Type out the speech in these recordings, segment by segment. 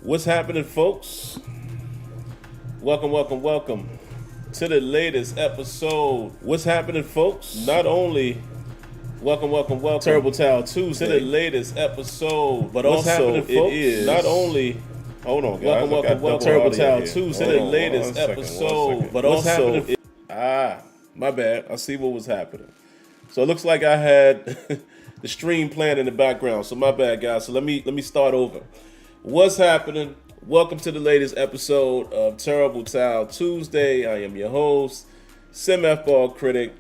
What's happening, folks? Welcome to the latest episode. What's happening, folks? Not only welcome Terrible Towel Tuesday to the latest episode, but what's also happening, folks? It is not only Hold on, guys. welcome Terrible Towel Tuesday to the latest episode, but also my bad. I see what was happening. So it looks like I had the stream playing in the background. So my bad, guys. So let me start over. What's happening? Welcome to the latest episode of Terrible Towel Tuesday. I am your host, SimFBallCritic,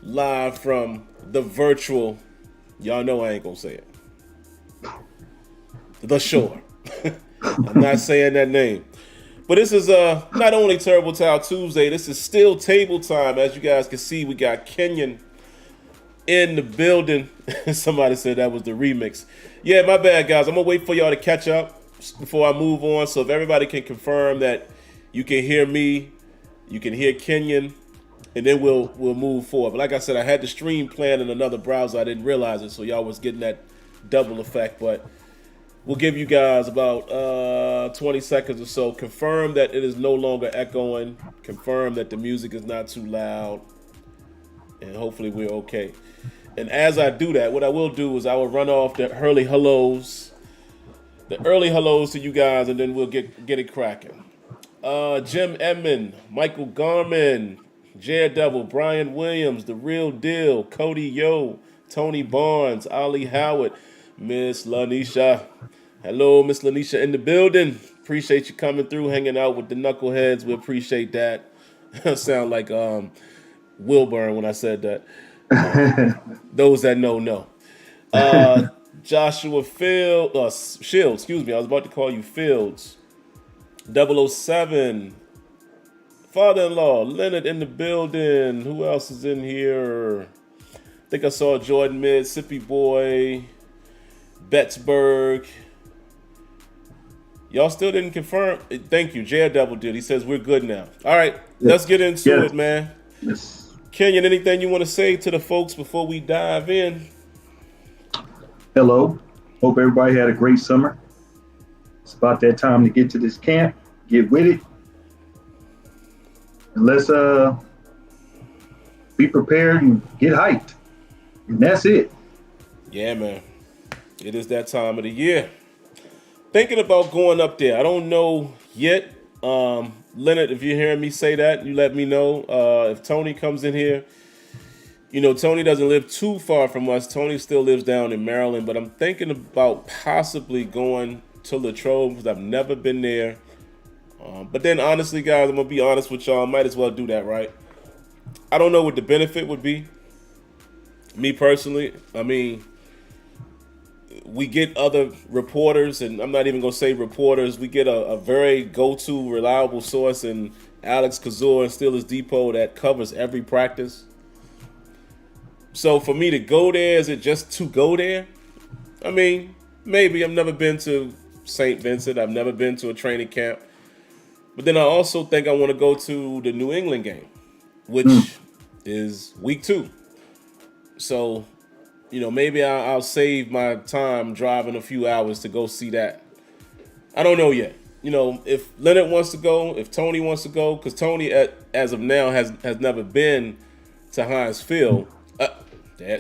live from the virtual. Y'all know I ain't gonna say it. The Shore. I'm not saying that name. But this is not only Terrible Towel Tuesday, this is still table time. As you guys can see, we got Kenyon in the building. Somebody said that was the remix. Yeah, my bad, guys. I'm going to wait for y'all to catch up before I move on. So if everybody can confirm that you can hear me, you can hear Kenyon, and then we'll move forward. But like I said, I had the stream planned in another browser. I didn't realize it, so y'all was getting that double effect. But we'll give you guys about 20 seconds or so. Confirm that it is no longer echoing. Confirm that the music is not too loud. And hopefully we're okay. And as I do that, what I will do is I will run off the early hellos to you guys, and then we'll get it cracking. Jim Edmond, Michael Garman, Jared Devil, Brian Williams, The Real Deal, Cody Yo, Tony Barnes, Ali Howard, Miss Lanisha. Hello, Miss Lanisha in the building. Appreciate you coming through, hanging out with the knuckleheads. We appreciate that. Sound like Wilburn when I said that. Those that know. Joshua Shields, excuse me. I was about to call you Fields. 007. Father-in-law, Leonard in the building. Who else is in here? I think I saw Jordan Mid, Sippy Boy, Bettsburg. Y'all still didn't confirm? Thank you. Jared Devil did. He says we're good now. All right, let's get into it, man. Yes. Kenyon, anything you want to say to the folks before we dive in? Hello. Hope everybody had a great summer. It's about that time to get to this camp. Get with it. And let's be prepared and get hyped. And that's it. Yeah, man. It is that time of the year. Thinking about going up there. I don't know yet. Leonard, if you're hearing me say that, you let me know. If Tony comes in here, you know, Tony doesn't live too far from us. Tony still lives down in Maryland, but I'm thinking about possibly going to Latrobe because I've never been there. But then, honestly, guys, I'm going to be honest with y'all. I might as well do that, right? I don't know what the benefit would be. Me personally, I mean, we get other reporters, and I'm not even going to say reporters. We get a very go-to, reliable source in Alex Kazor and Steelers Depot that covers every practice. So for me to go there, is it just to go there? I mean, maybe. I've never been to St. Vincent. I've never been to a training camp. But then I also think I want to go to the New England game, which is week 2. So, you know, maybe I'll save my time driving a few hours to go see that. I don't know yet. You know, if Leonard wants to go, if Tony wants to go, because Tony, as of now, has never been to Heinz Field.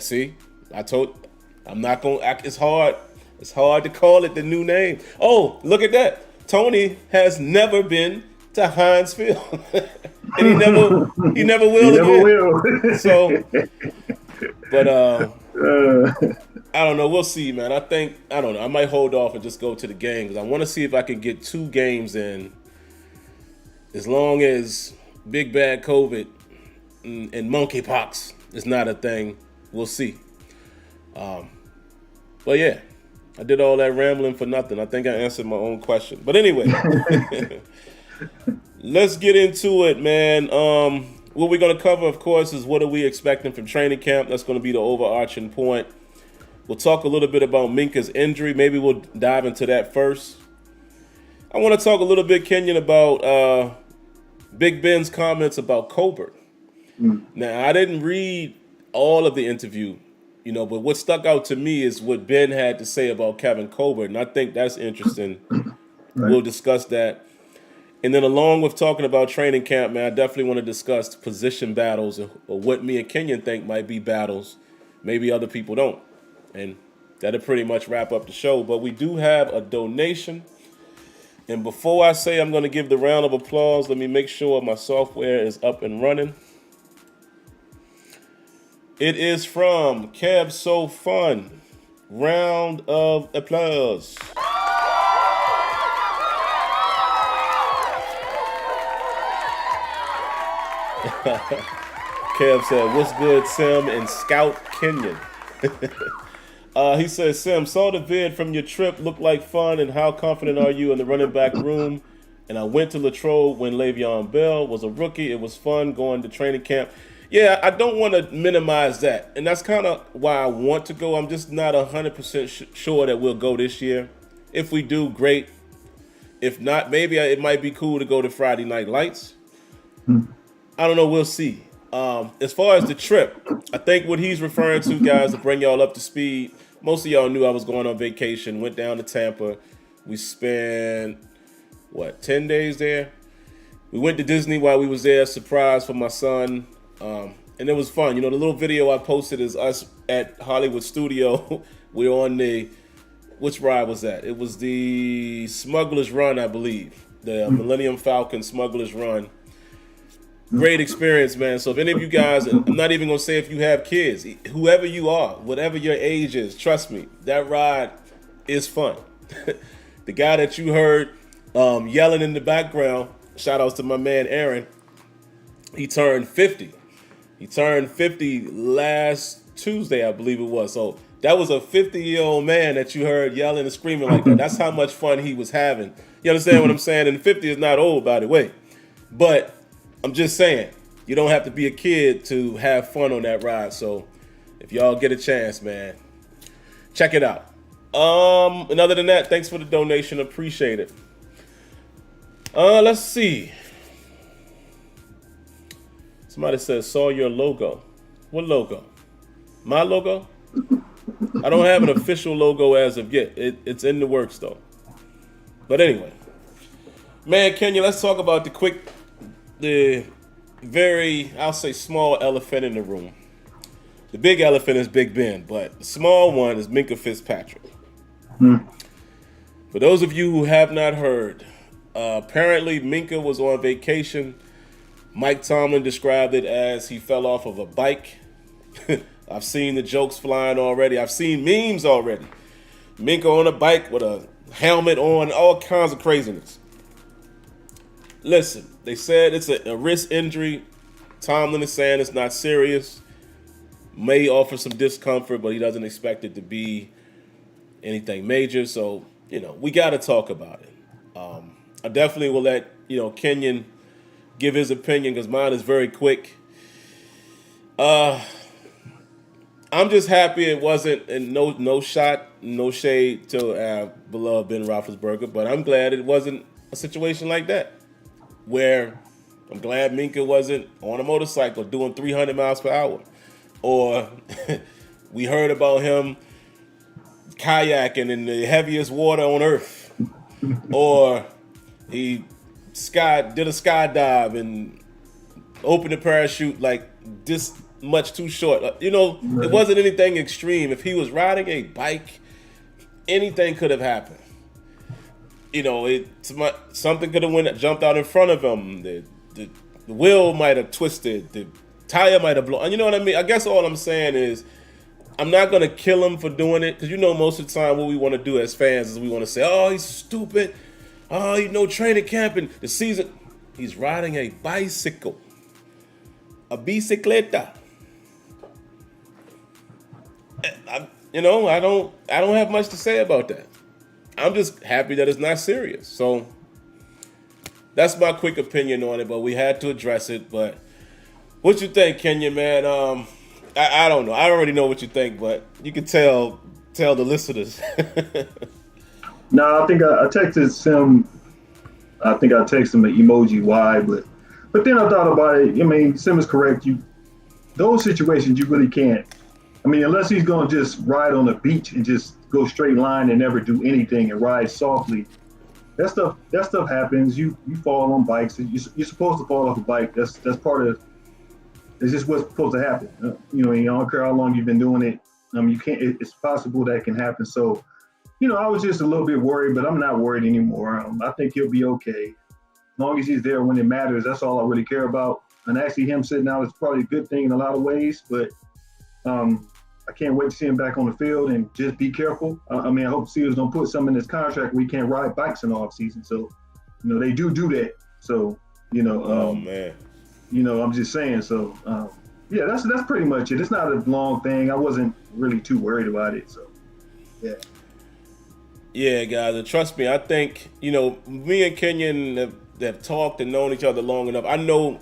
See, I'm not going to, it's hard to call it the new name. Oh, look at that. Tony has never been to Heinz Field. And he never will again. So, but I don't know. We'll see, man. I don't know. I might hold off and just go to the game because I want to see if I can get 2 games in as long as big bad COVID and monkeypox is not a thing. We'll see. But yeah, I did all that rambling for nothing. I think I answered my own question. But anyway, let's get into it, man. What we're going to cover, of course, is what are we expecting from training camp. That's going to be the overarching point. We'll talk a little bit about Minkah's injury. Maybe we'll dive into that first. I want to talk a little bit, Kenyon, about Big Ben's comments about Colbert. Now, I didn't read all of the interview, you know, but what stuck out to me is what Ben had to say about Kevin Colbert, and I think that's interesting Right. We'll discuss that. And then along with talking about training camp, man, I definitely want to discuss position battles or what me and Kenyon think might be battles. Maybe other people don't. And that'll pretty much wrap up the show. But we do have a donation. And before I say I'm going to give the round of applause, let me make sure my software is up and running. It is from Cab So Fun. Round of applause. Kev said, "What's good, Sim and Scout Kenyon?" He says, "Sim, saw the vid from your trip. Looked like fun. And how confident are you in the running back room? And I went to Latrobe when Le'Veon Bell was a rookie. It was fun going to training camp." Yeah, I don't want to minimize that. And that's kind of why I want to go. I'm just not 100% sure that we'll go this year. If we do, great. If not, maybe it might be cool to go to Friday Night Lights. I don't know. We'll see. As far as the trip, I think what he's referring to, guys, to bring y'all up to speed, most of y'all knew I was going on vacation, went down to Tampa. We spent, 10 days there? We went to Disney while we was there, surprise for my son. And it was fun. You know, the little video I posted is us at Hollywood Studio. We're on which ride was that? It was the Smuggler's Run, I believe. The Millennium Falcon Smuggler's Run. Great experience, man. So if any of you guys, I'm not even going to say if you have kids, whoever you are, whatever your age is, trust me, that ride is fun. The guy that you heard yelling in the background, shout outs to my man Aaron, he turned 50. He turned 50 last Tuesday, I believe it was. So that was a 50-year-old man that you heard yelling and screaming like that. That's how much fun he was having. You understand what I'm saying? And 50 is not old, by the way. But I'm just saying, you don't have to be a kid to have fun on that ride. So if y'all get a chance, man, check it out. And other than that, thanks for the donation. Appreciate it. Let's see. Somebody says, saw your logo. What logo? My logo? I don't have an official logo as of yet. It's in the works, though. But anyway. Man, Kenya, let's talk about the very, I'll say, small elephant in the room. The big elephant is Big Ben, but the small one is Minka Fitzpatrick. For those of you who have not heard, apparently Minkah was on vacation. Mike Tomlin described it as he fell off of a bike. I've seen the jokes flying already. I've seen memes already. Minkah on a bike with a helmet on, all kinds of craziness. Listen, they said it's a wrist injury. Tomlin is saying it's not serious. May offer some discomfort, but he doesn't expect it to be anything major. So, we got to talk about it. I definitely will let, Kenyon give his opinion because mine is very quick. I'm just happy it wasn't, and no shot, no shade to beloved Ben Roethlisberger, but I'm glad it wasn't a situation like that where I'm glad Minkah wasn't on a motorcycle doing 300 miles per hour. Or we heard about him kayaking in the heaviest water on earth. Or he did a skydive and opened a parachute like this much too short. It wasn't anything extreme. If he was riding a bike, anything could have happened. Something could have jumped out in front of him. The wheel might have twisted. The tire might have blown. You know what I mean? I guess all I'm saying is I'm not going to kill him for doing it because most of the time what we want to do as fans is we want to say, oh, he's stupid. Oh, training camp and the season. He's riding a bicycle. A bicicleta. I don't have much to say about that. I'm just happy that it's not serious. So that's my quick opinion on it, but we had to address it. But what you think, Kenya, man? I don't know. I already know what you think, but you can tell the listeners. No, I think I texted Sim. I think I texted him an emoji why, but then I thought about it. I mean, Sim is correct. Those situations you really can't. I mean, unless he's going to just ride on the beach and just go straight line and never do anything and ride softly, that stuff happens. You fall on bikes. You're supposed to fall off a bike. That's part of. It's just what's supposed to happen. You don't care how long you've been doing it. You can't. It's possible that can happen. So, I was just a little bit worried, but I'm not worried anymore. I think he'll be okay. As long as he's there when it matters, that's all I really care about. And actually, him sitting out is probably a good thing in a lot of ways. But I can't wait to see him back on the field and just be careful. I hope Steelers don't put something in his contract where he can't ride bikes in the off season. So, they do that. So, oh man. I'm just saying. So, yeah, that's pretty much it. It's not a long thing. I wasn't really too worried about it. So, yeah. Yeah, guys, and trust me, I think, me and Kenyon have talked and known each other long enough. I know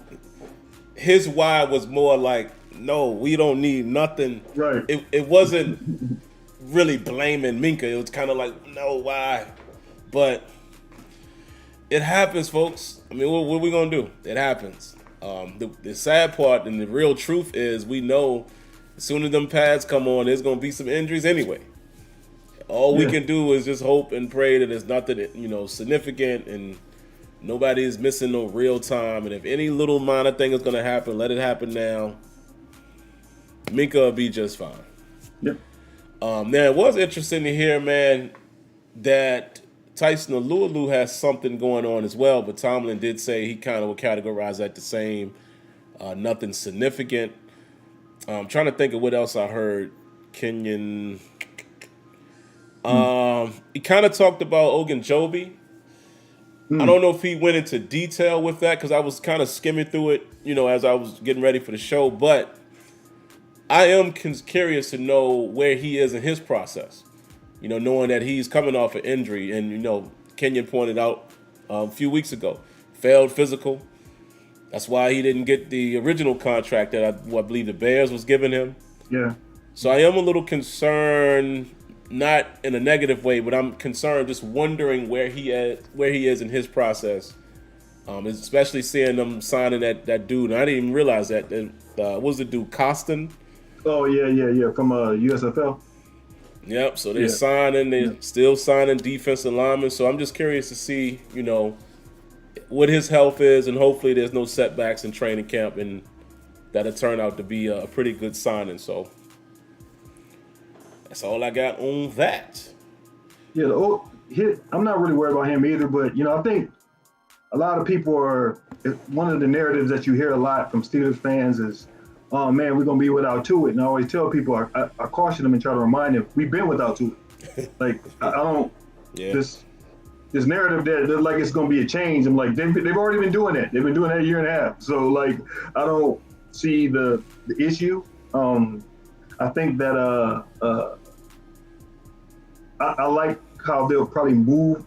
his why was more like, no, we don't need nothing. Right. It wasn't really blaming Minkah. It was kind of like, no, why? But it happens, folks. I mean, what are we going to do? It happens. The sad part and the real truth is we know as soon as them pads come on, there's going to be some injuries anyway. All we can do is just hope and pray that there's nothing, significant and nobody is missing no real time. And if any little minor thing is going to happen, let it happen now. Minkah will be just fine. Yep. Now, it was interesting to hear, man, that Tyson Alualu has something going on as well, but Tomlin did say he kind of would categorize that the same, nothing significant. I'm trying to think of what else I heard. Kenyon. He kind of talked about Ogunjobi. I don't know if he went into detail with that because I was kind of skimming through it, as I was getting ready for the show. But I am curious to know where he is in his process. Knowing that he's coming off an injury, and Kenyon pointed out a few weeks ago, failed physical. That's why he didn't get the original contract that I believe the Bears was giving him. Yeah. So I am a little concerned. Not in a negative way, but I'm concerned, just wondering where he is in his process, especially seeing them signing that dude. And I didn't even realize that. What was the dude, Costin? Oh yeah, from USFL. Yep. So they're signing. They're still signing defensive linemen. So I'm just curious to see, what his health is, and hopefully there's no setbacks in training camp, and that'll turn out to be a pretty good signing. So. That's all I got on that. Yeah, I'm not really worried about him either, but I think a lot of people are. One of the narratives that you hear a lot from Steelers fans is, "Oh man, we're gonna be without Tuitt." And I always tell people, I caution them and try to remind them, we've been without Tuitt. Like I don't. Yeah. This narrative that like it's gonna be a change. I'm like they've already been doing that. They've been doing that a year and a half. So like I don't see the issue. I think that I like how they'll probably move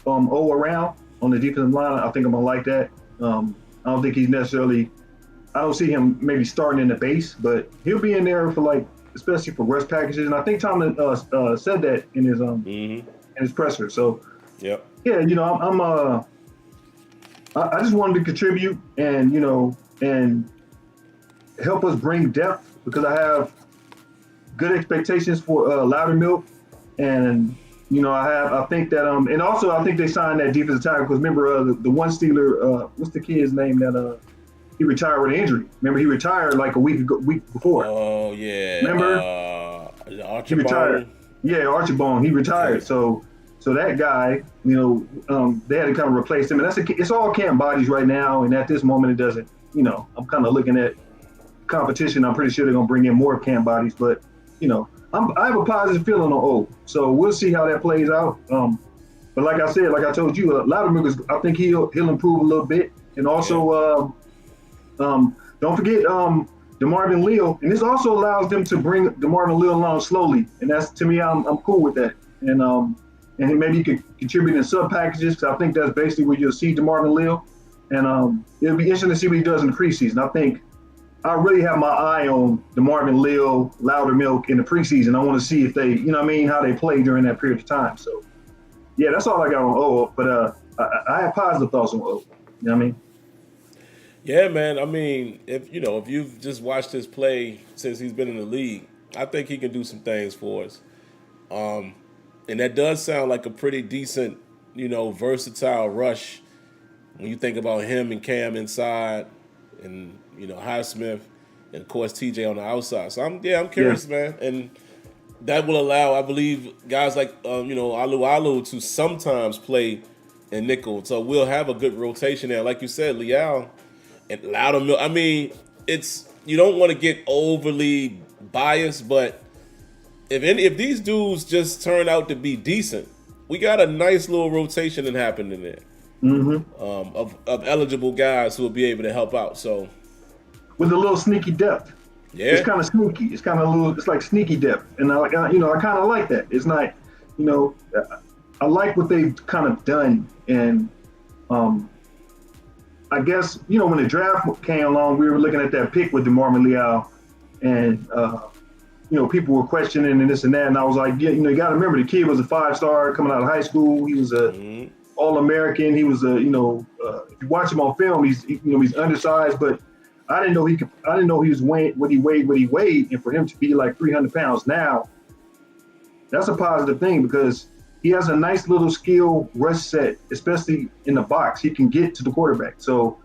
O around on the defensive line. I think I'm gonna like that. I don't think he's necessarily. I don't see him maybe starting in the base, but he'll be in there for especially for rest packages. And I think Tomlin said that in his in his presser. So yep. Yeah, I just wanted to contribute and and help us bring depth because I have good expectations for Loudermilk, and I think that and also I think they signed that defensive tackle because remember the one Steeler what's the kid's name that he retired with an injury. Remember he retired like a week before. Oh yeah. Remember Archie he retired. Bone. Yeah, Archie Bone. He retired. Okay. So that guy, they had to kind of replace him, and it's all camp bodies right now. And at this moment, it doesn't. I'm kind of looking at competition. I'm pretty sure they're gonna bring in more camp bodies, but I have a positive feeling on O. So we'll see how that plays out. But like I said, like I told you, Loudermilk I think he'll improve a little bit, and also don't forget DeMarvin Leal, and this also allows them to bring DeMarvin Leal along slowly, and that's to me I'm cool with that. And maybe you could contribute in sub packages because I think that's basically where you'll see DeMarvin Leal, and it'll be interesting to see what he does in the preseason. I think I really have my eye on DeMarvin Leal, Loudermilk in the preseason. I want to see if they, how they play during that period of time. So, yeah, that's all I got on O. But I have positive thoughts on O. You know what I mean? Yeah, man. I mean, if you've just watched his play since he's been in the league, I think he can do some things for us. And that does sound like a pretty decent versatile rush. When you think about him and Cam inside, and Highsmith, and of course TJ on the outside. So I'm curious, man, and that will allow, I believe, guys like Alu to sometimes play in nickel. So we'll have a good rotation there, like you said, Leal and Loudermilk. I mean, you don't want to get overly biased, but if these dudes just turn out to be decent, we got a nice little rotation that happened in there. Of eligible guys who will be able to help out. So with a little sneaky depth. Yeah. It's kind of sneaky. It's kind of it's like sneaky depth. And I kind of like that. It's not, I like what they've kind of done. And I guess, when the draft came along, we were looking at that pick with DeMar Leal, and people were questioning and this and that. And I was like, you got to remember, the kid was a 5-star coming out of high school. He was a All-American. He was if you watch him on film, he's undersized, but I didn't know he was weighing what he weighed, and for him to be like 300 pounds now, that's a positive thing because he has a nice little skill rush set, especially in the box. He can get to the quarterback. So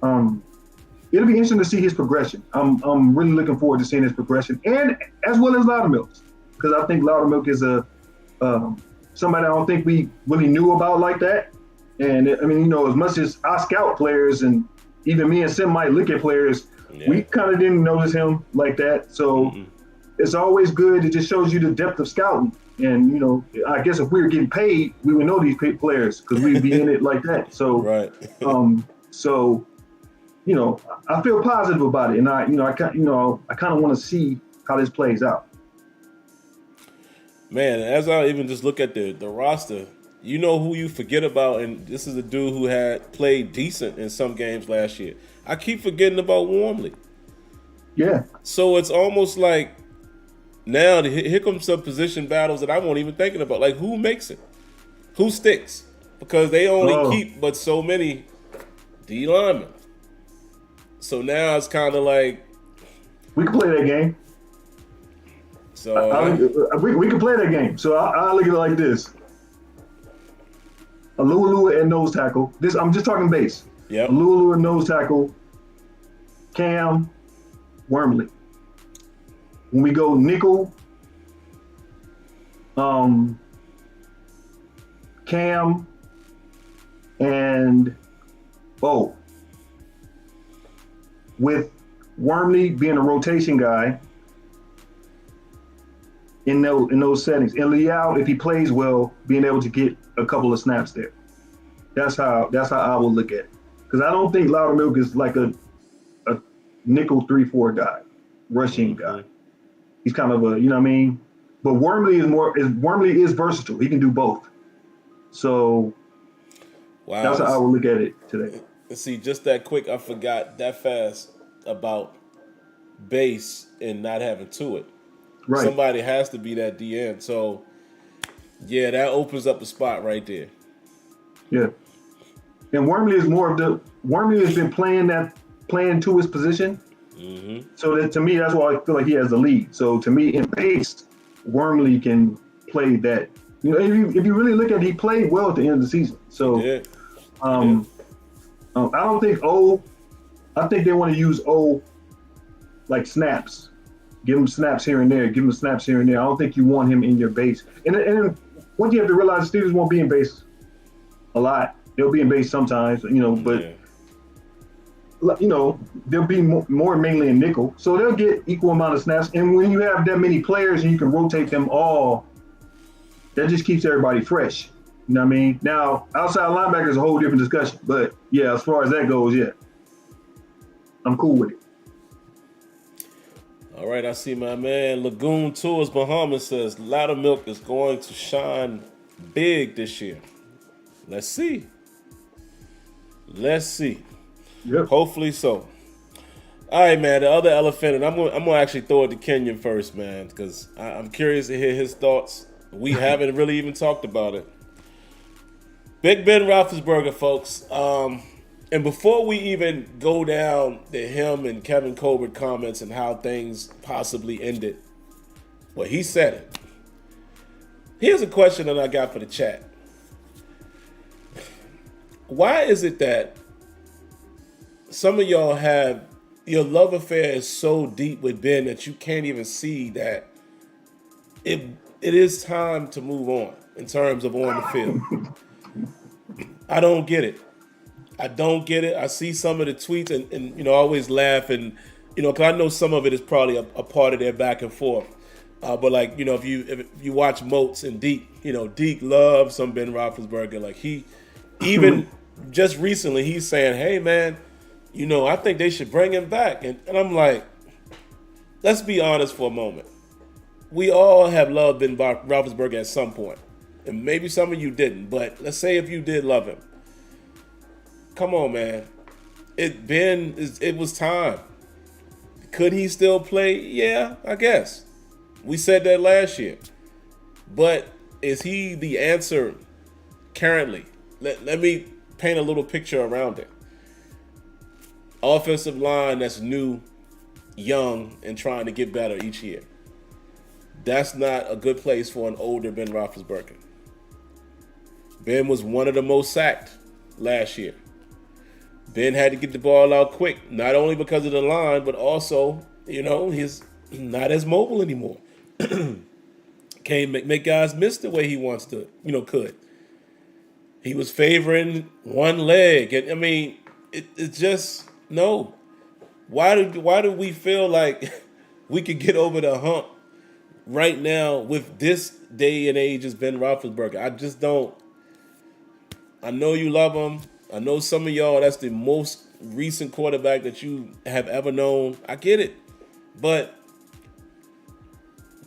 it'll be interesting to see his progression. I'm really looking forward to seeing his progression, and as well as Loudermilk, because I think Loudermilk is somebody I don't think we really knew about like that. And I mean, as much as I scout players, and even me and Sim might look at players, we kind of didn't notice him like that. So it's always good. It just shows you the depth of scouting. And, I guess if we were getting paid, we would know these players because we'd be in it like that. So, right. I feel positive about it. And I kind of want to see how this plays out. Man, as I even just look at the roster, who you forget about, and this is a dude who had played decent in some games last year. I keep forgetting about Wormley. Yeah. So it's almost like now here comes some position battles that I won't even thinking about. Like, who makes it? Who sticks? Because they only keep but so many D linemen. So now it's kind of like we can play that game. So we can play that game. So I look at it like this: Alua and nose tackle. I'm just talking base. Yeah. Alua and nose tackle. Cam, Wormley. When we go nickel, Cam and Bo. With Wormley being a rotation guy in those settings, and Leal, if he plays well, being able to get a couple of snaps there. That's how I will look at it. Because I don't think Loudermilk is like a nickel 3-4 guy, rushing guy. He's kind of a, But Wormley is versatile. He can do both. So that's how I will look at it today. See, just that quick, I forgot that fast about base and not having to it. Right. Somebody has to be that DN. So, yeah, that opens up a spot right there. Yeah. And Wormley has been playing to his position. Mm-hmm. So that, to me, that's why I feel like he has the lead. So to me, in base, Wormley can play that. If you really look at it, he played well at the end of the season. So I don't think I think they want to use like snaps. Give him snaps here and there. Give him snaps here and there. I don't think you want him in your base. And what you have to realize, the Steelers won't be in base a lot. They'll be in base sometimes, but they'll be more mainly in nickel. So they'll get equal amount of snaps. And when you have that many players and you can rotate them all, that just keeps everybody fresh. You know what I mean? Now, outside linebacker is a whole different discussion. But, yeah, as far as that goes, yeah. I'm cool with it. All right, I see my man Lagoon Tours Bahamas says Loudermilk is going to shine big this year. Let's see. Yep. Hopefully so. All right, man, the other elephant, and I'm gonna actually throw it to Kenyon first, man, because I'm curious to hear his thoughts. We haven't really even talked about it. Big Ben Roethlisberger, folks. And before we even go down to him and Kevin Colbert comments and how things possibly ended, well, he said it. Here's a question that I got for the chat. why is it that some of y'all have your love affair is so deep with Ben that you can't even see that it is time to move on in terms of on the field? I don't get it. I don't get it. I see some of the tweets and I always laugh and, because I know some of it is probably a part of their back and forth. But like, if you watch Moats and Deke, Deke loves some Ben Roethlisberger. Like he, even just recently, he's saying, hey man, I think they should bring him back. And I'm like, let's be honest for a moment. We all have loved Ben Roethlisberger at some point. And maybe some of you didn't, but let's say if you did love him. Come on, man. It was time. Could he still play? Yeah, I guess. We said that last year. But is he the answer currently? Let me paint a little picture around it. Offensive line that's new, young, and trying to get better each year. That's not a good place for an older Ben Roethlisberger. Ben was one of the most sacked last year. Ben had to get the ball out quick, not only because of the line, but also, he's not as mobile anymore. Can't make guys miss the way he wants to, could. He was favoring one leg. And I mean, it's just, no. Why do we feel like we could get over the hump right now with this day and age as Ben Roethlisberger? I just don't. I know you love him. I know some of y'all, that's the most recent quarterback that you have ever known. I get it. But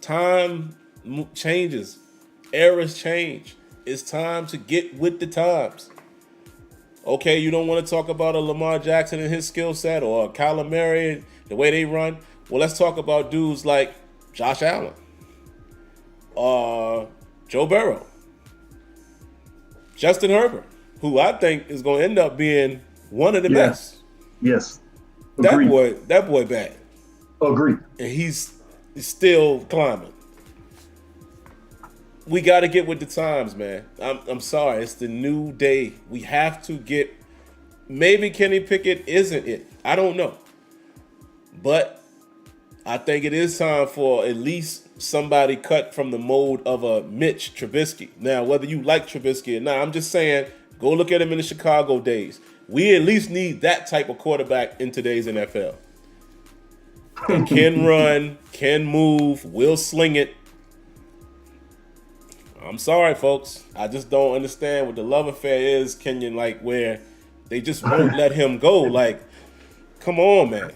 time changes. Eras change. It's time to get with the times. Okay, you don't want to talk about a Lamar Jackson and his skill set or a Kyler Murray and the way they run. Well, let's talk about dudes like Josh Allen, Joe Burrow, Justin Herbert, who I think is going to end up being one of the best. Yes. Agreed. That boy bad. Agreed. And he's still climbing. We got to get with the times, man. I'm sorry. It's the new day. We have to get. Maybe Kenny Pickett isn't it. I don't know. But I think it is time for at least somebody cut from the mold of a Mitch Trubisky. Now, whether you like Trubisky or not, I'm just saying, go look at him in the Chicago days. We at least need that type of quarterback in today's NFL. That can run, can move, will sling it. I'm sorry, folks. I just don't understand what the love affair is, Kenyon, like where they just won't let him go. Like, come on, man.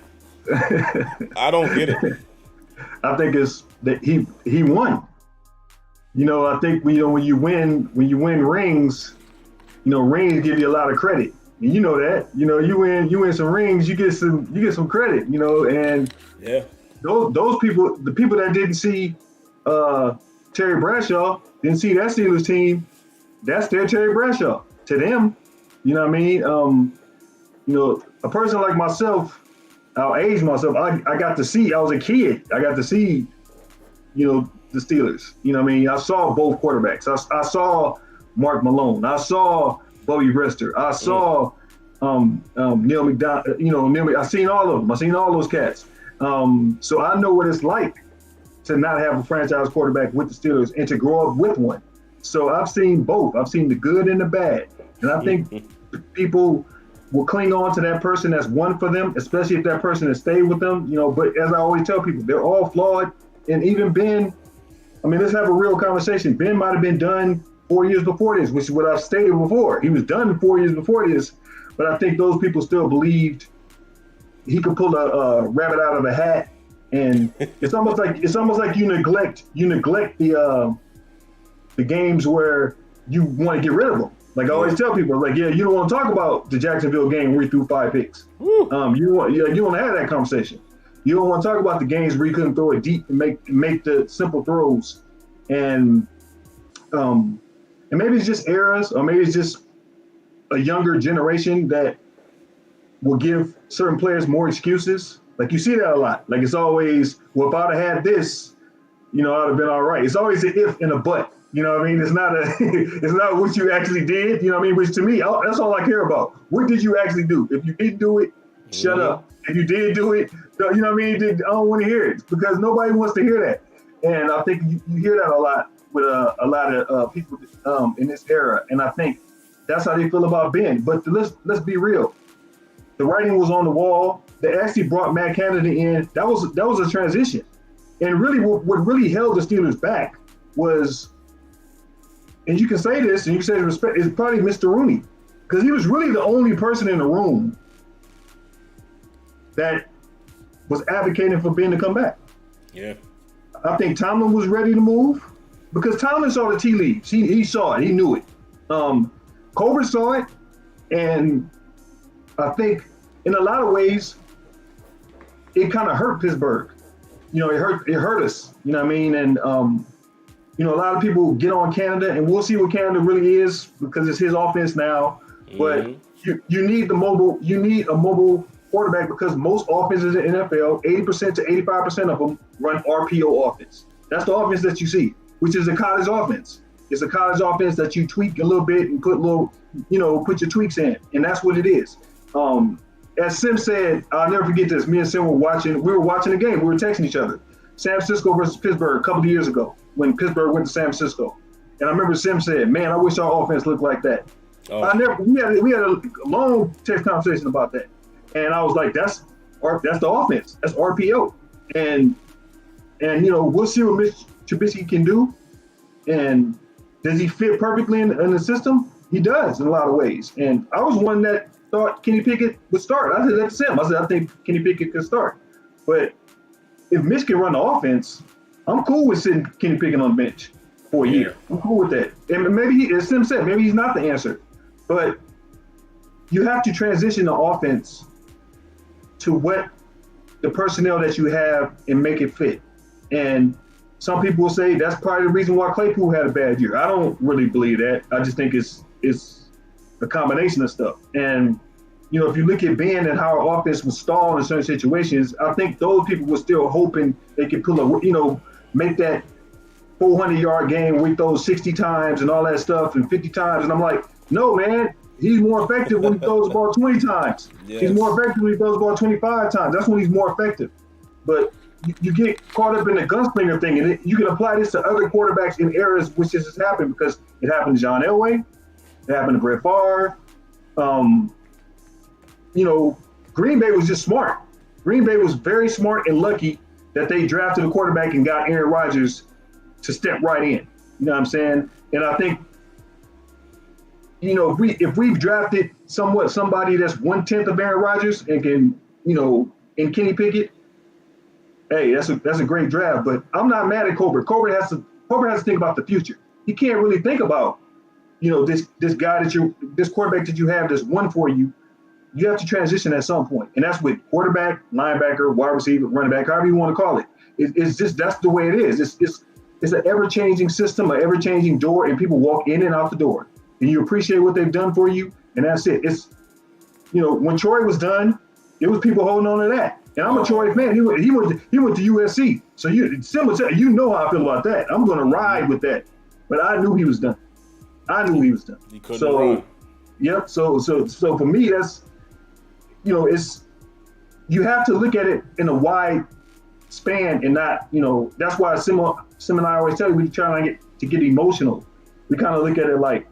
I don't get it. I think it's that he won. I think when you win rings, rings give you a lot of credit. And you know that. You win some rings, you get some credit, and yeah. Those people, the people that didn't see Terry Bradshaw, didn't see that Steelers team, that's their Terry Bradshaw. To them, you know what I mean? A person like myself, I'll age myself. I got to see, I was a kid. I got to see, the Steelers. You know what I mean? I saw both quarterbacks. I saw Mark Malone. I saw Bobby Brister. I saw Neil McDonald. I seen all of them. I seen all those cats. So I know what it's like to not have a franchise quarterback with the Steelers and to grow up with one. So I've seen both. I've seen the good and the bad. And I think people will cling on to that person that's won for them, especially if that person has stayed with them. But as I always tell people, they're all flawed. And even Ben, let's have a real conversation. Ben might have been done 4 years before this, which is what I've stated before. He was done 4 years before this, but I think those people still believed he could pull a rabbit out of a hat. And it's almost like you neglect the games where you want to get rid of them. Like I always tell people, like, yeah, you don't want to talk about the Jacksonville game where he threw 5 picks. You want to have that conversation. You don't want to talk about the games where you couldn't throw it deep and make the simple throws. And maybe it's just eras, or maybe it's just a younger generation that will give certain players more excuses. Like you see that a lot. Like it's always, well, if I'd have had this, I'd have been all right. It's always an if and a but. You know what I mean? It's not it's not what you actually did. You know what I mean? Which to me, that's all I care about. What did you actually do? If you didn't do it, shut up. If you did do it, you know what I mean? I don't want to hear it because nobody wants to hear that. And I think you hear that a lot with a lot of people in this era. And I think that's how they feel about Ben. But let's be real. The writing was on the wall. They actually brought Matt Canada in. That was a transition. And really, what really held the Steelers back was, and you can say this, and you can say respect, is probably Mr. Rooney, because he was really the only person in the room that was advocating for Ben to come back. Yeah. I think Tomlin was ready to move because Tomlin saw the tea leaves. He saw it. He knew it. Colbert saw it, and I think in a lot of ways, it kind of hurt Pittsburgh. You know, it hurt us. You know what I mean? And you know, a lot of people get on Canada, and we'll see what Canada really is because it's his offense now. But you need a mobile quarterback because most offenses in the NFL, 80% to 85% of them run RPO offense. That's the offense that you see, which is a college offense. It's a college offense that you tweak a little bit and put your tweaks in, and that's what it is. As Sim said, I'll never forget this. Me and Sim were watching the game. We were texting each other. San Francisco versus Pittsburgh a couple of years ago when Pittsburgh went to San Francisco. And I remember Sim said, man, I wish our offense looked like that. Oh. We had a long text conversation about that. And I was like, that's the offense. That's RPO. And you know, we'll see what Mitch Trubisky can do. And does he fit perfectly in the system? He does in a lot of ways. And I was one that thought Kenny Pickett would start. I said that to Sam. I said, I think Kenny Pickett could start. But if Mitch can run the offense, I'm cool with sitting Kenny Pickett on the bench for a year. I'm cool with that. And maybe, as Sim said, maybe he's not the answer. But you have to transition the offense to what the personnel that you have and make it fit. And some people will say that's probably the reason why Claypool had a bad year. I don't really believe that. I just think it's a combination of stuff. And, you know, if you look at Ben and how our offense was stalled in certain situations, I think those people were still hoping they could make that 400-yard game with those 60 times and all that stuff and 50 times. And I'm like, no, man, he's more effective when he throws the ball 20 times. Yes. He's more effective when he throws the ball 25 times. That's when he's more effective. But you get caught up in the gunslinger thing, and you can apply this to other quarterbacks in eras which this has happened because it happened to John Elway. It happened to Brett Favre. You know, Green Bay was just smart. Green Bay was very smart and lucky that they drafted a quarterback and got Aaron Rodgers to step right in. You know what I'm saying? And I think, you know, if we've drafted somebody that's 1/10 of Aaron Rodgers and can, you know, and Kenny Pickett, hey, that's a great draft. But I'm not mad at Colbert. Colbert has to think about the future. He can't really think about, you know, this guy this quarterback that you have that's one for you. You have to transition at some point, and that's with quarterback, linebacker, wide receiver, running back, however you want to call it. It's just that's the way it is. It's an ever-changing system, an ever-changing door, and people walk in and out the door, and you appreciate what they've done for you, and that's it. It's, you know, when Troy was done, it was people holding on to that, and I'm a Troy fan. He went to USC, so you know how I feel about that. I'm going to ride with that, but I knew he was done. He couldn't run. Yep. So for me, that's, you know, you have to look at it in a wide span and not, you know, that's why Sim and I always tell you, we try to get emotional. We kind of look at it like,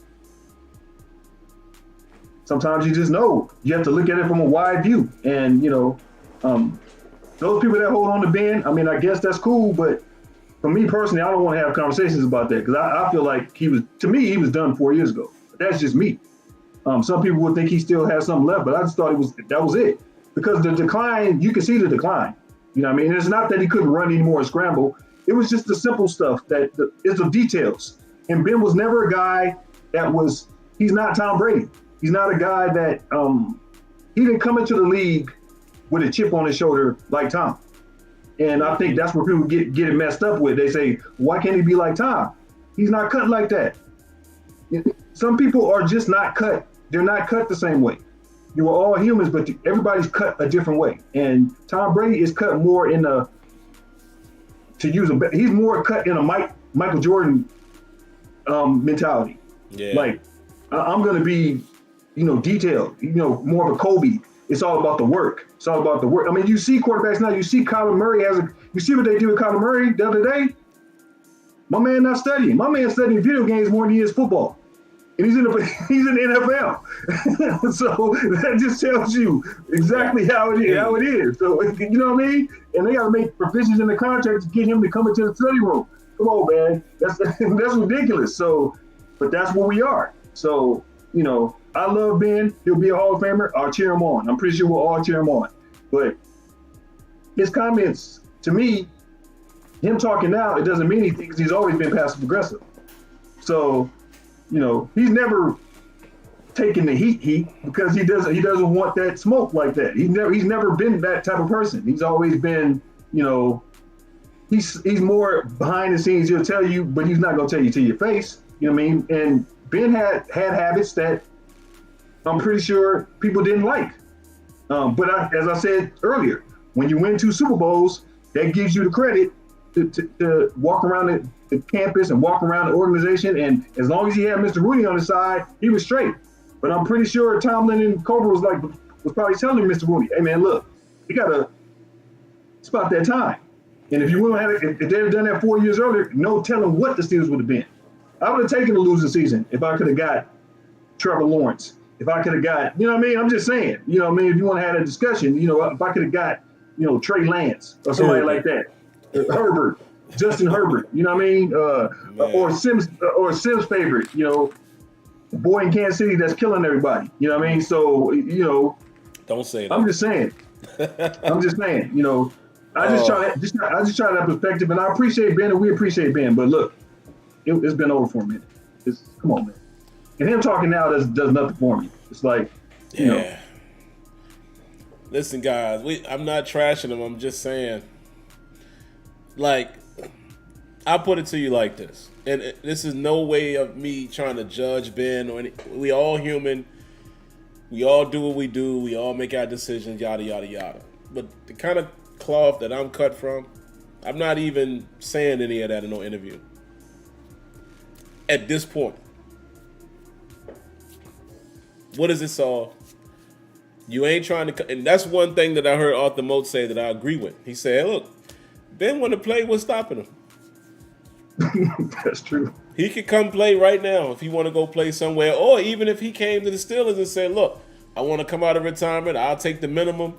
sometimes you just know. You have to look at it from a wide view. And, you know, those people that hold on to Ben, I mean, I guess that's cool, but for me personally, I don't want to have conversations about that because I feel like he was done 4 years ago. But that's just me. Some people would think he still has something left, but I just thought that was it. Because the decline, you can see the decline. You know what I mean? It's not that he couldn't run anymore and scramble. It was just the simple stuff it's the details. And Ben was never a guy he's not Tom Brady. He's not a guy that, he didn't come into the league with a chip on his shoulder like Tom. And I think that's where people get it messed up with. They say, why can't he be like Tom? He's not cut like that. Some people are just not cut. They're not cut the same way. You are all humans, but everybody's cut a different way. And Tom Brady is cut more he's more cut in a Michael Jordan mentality. Yeah. Like I'm going to be, detailed. More of a Kobe. It's all about the work. It's all about the work. I mean, you see quarterbacks now. You see Kyler Murray you see what they do with Kyler Murray the other day. My man not studying. My man studying video games more than he is football. And he's in the NFL. So that just tells you exactly how it is. So you know what I mean? And they got to make provisions in the contract to get him to come into the study room. Come on, man. That's ridiculous. So, but that's where we are. So, I love Ben. He'll be a Hall of Famer. I'll cheer him on. I'm pretty sure we'll all cheer him on. But his comments, to me, him talking now, it doesn't mean anything because he's always been passive aggressive. So, he's never taken the heat because he doesn't want that smoke like that. He's never been that type of person. He's always been, he's more behind the scenes. He'll tell you, but he's not gonna tell you to your face. You know what I mean? And Ben had habits that I'm pretty sure people didn't like. But as I said earlier, when you win 2 Super Bowls, that gives you the credit to walk around the campus and walk around the organization. And as long as he had Mr. Rooney on his side, he was straight. But I'm pretty sure Tomlin and Colbert was probably telling Mr. Rooney, hey man, look, it's about that time. And if they'd have done that 4 years earlier, no telling what the Steelers would have been. I would have taken the losing season if I could have got Trevor Lawrence. If I could have got, you know what I mean? I'm just saying, you know what I mean? If you want to have a discussion, if I could have got, Trey Lance or somebody like that. Herbert, Justin Herbert, you know what I mean? Or Sim's favorite, the boy in Kansas City that's killing everybody. You know what I mean? So, don't say that. I'm just saying. I just try that perspective, and I appreciate Ben, and we appreciate Ben. But look, it's been over for a minute. Come on, man. And him talking now does nothing for me. It's like, Listen, guys, I'm not trashing him. I'm just saying, like, I put it to you like this, and this is no way of me trying to judge Ben or we all human. We all do what we do. We all make our decisions, yada, yada, yada. But the kind of cloth that I'm cut from, I'm not even saying any of that in no interview. At this point. What does it solve? You ain't trying to, and that's one thing that I heard Arthur Moat say that I agree with. He said, look, Ben want to play, what's stopping him? That's true. He could come play right now if he want to go play somewhere, or even if he came to the Steelers and said, look, I want to come out of retirement, I'll take the minimum,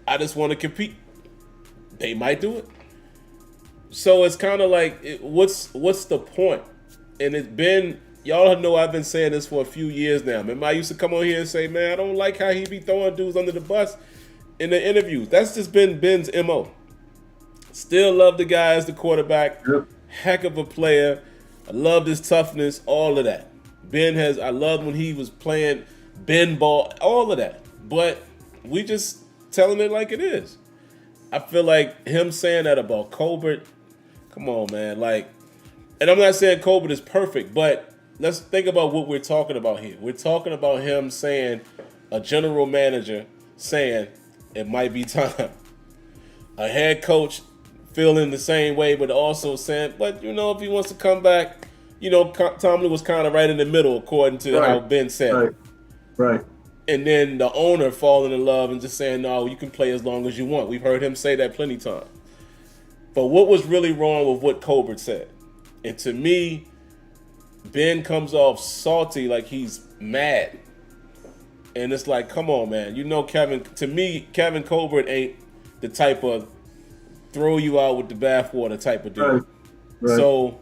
I just want to compete. They might do it. So it's kind of like, what's the point? And it's been, y'all know I've been saying this for a few years now. Remember, I used to come on here and say, man, I don't like how he be throwing dudes under the bus in the interviews. That's just been Ben's MO. Still love the guy as the quarterback. Yep. Heck of a player. I loved his toughness, all of that. I loved when he was playing Ben ball, all of that. But we just telling it like it is. I feel like him saying that about Colbert, come on, man. Like, and I'm not saying Colbert is perfect, but let's think about what we're talking about here. We're talking about him saying, a general manager saying, it might be time. A head coach feeling the same way, but also saying, but if he wants to come back, Tomlin was kind of right in the middle, according to how Ben said. Right. And then the owner falling in love and just saying, no, you can play as long as you want. We've heard him say that plenty of times. But what was really wrong with what Colbert said? And to me, Ben comes off salty, like he's mad. And it's like, come on, man. Kevin Colbert ain't the type of throw you out with the bathwater type of dude. Right. So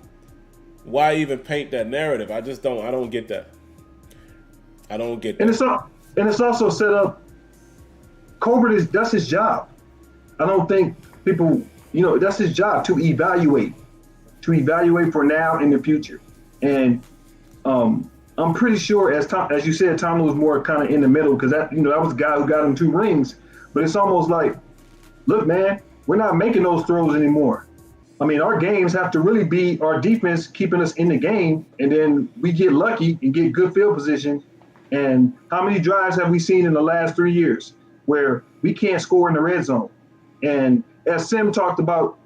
why even paint that narrative? I don't get that. I don't get that. And it's also set up, Colbert that's his job. I don't think people, that's his job to evaluate for now and the future. And I'm pretty sure, as you said, Tomlin was more kind of in the middle because that was the guy who got him 2 rings. But it's almost like, look, man, we're not making those throws anymore. I mean, our games have to really be our defense keeping us in the game, and then we get lucky and get good field position. And how many drives have we seen in the last 3 years where we can't score in the red zone? And as Sim talked about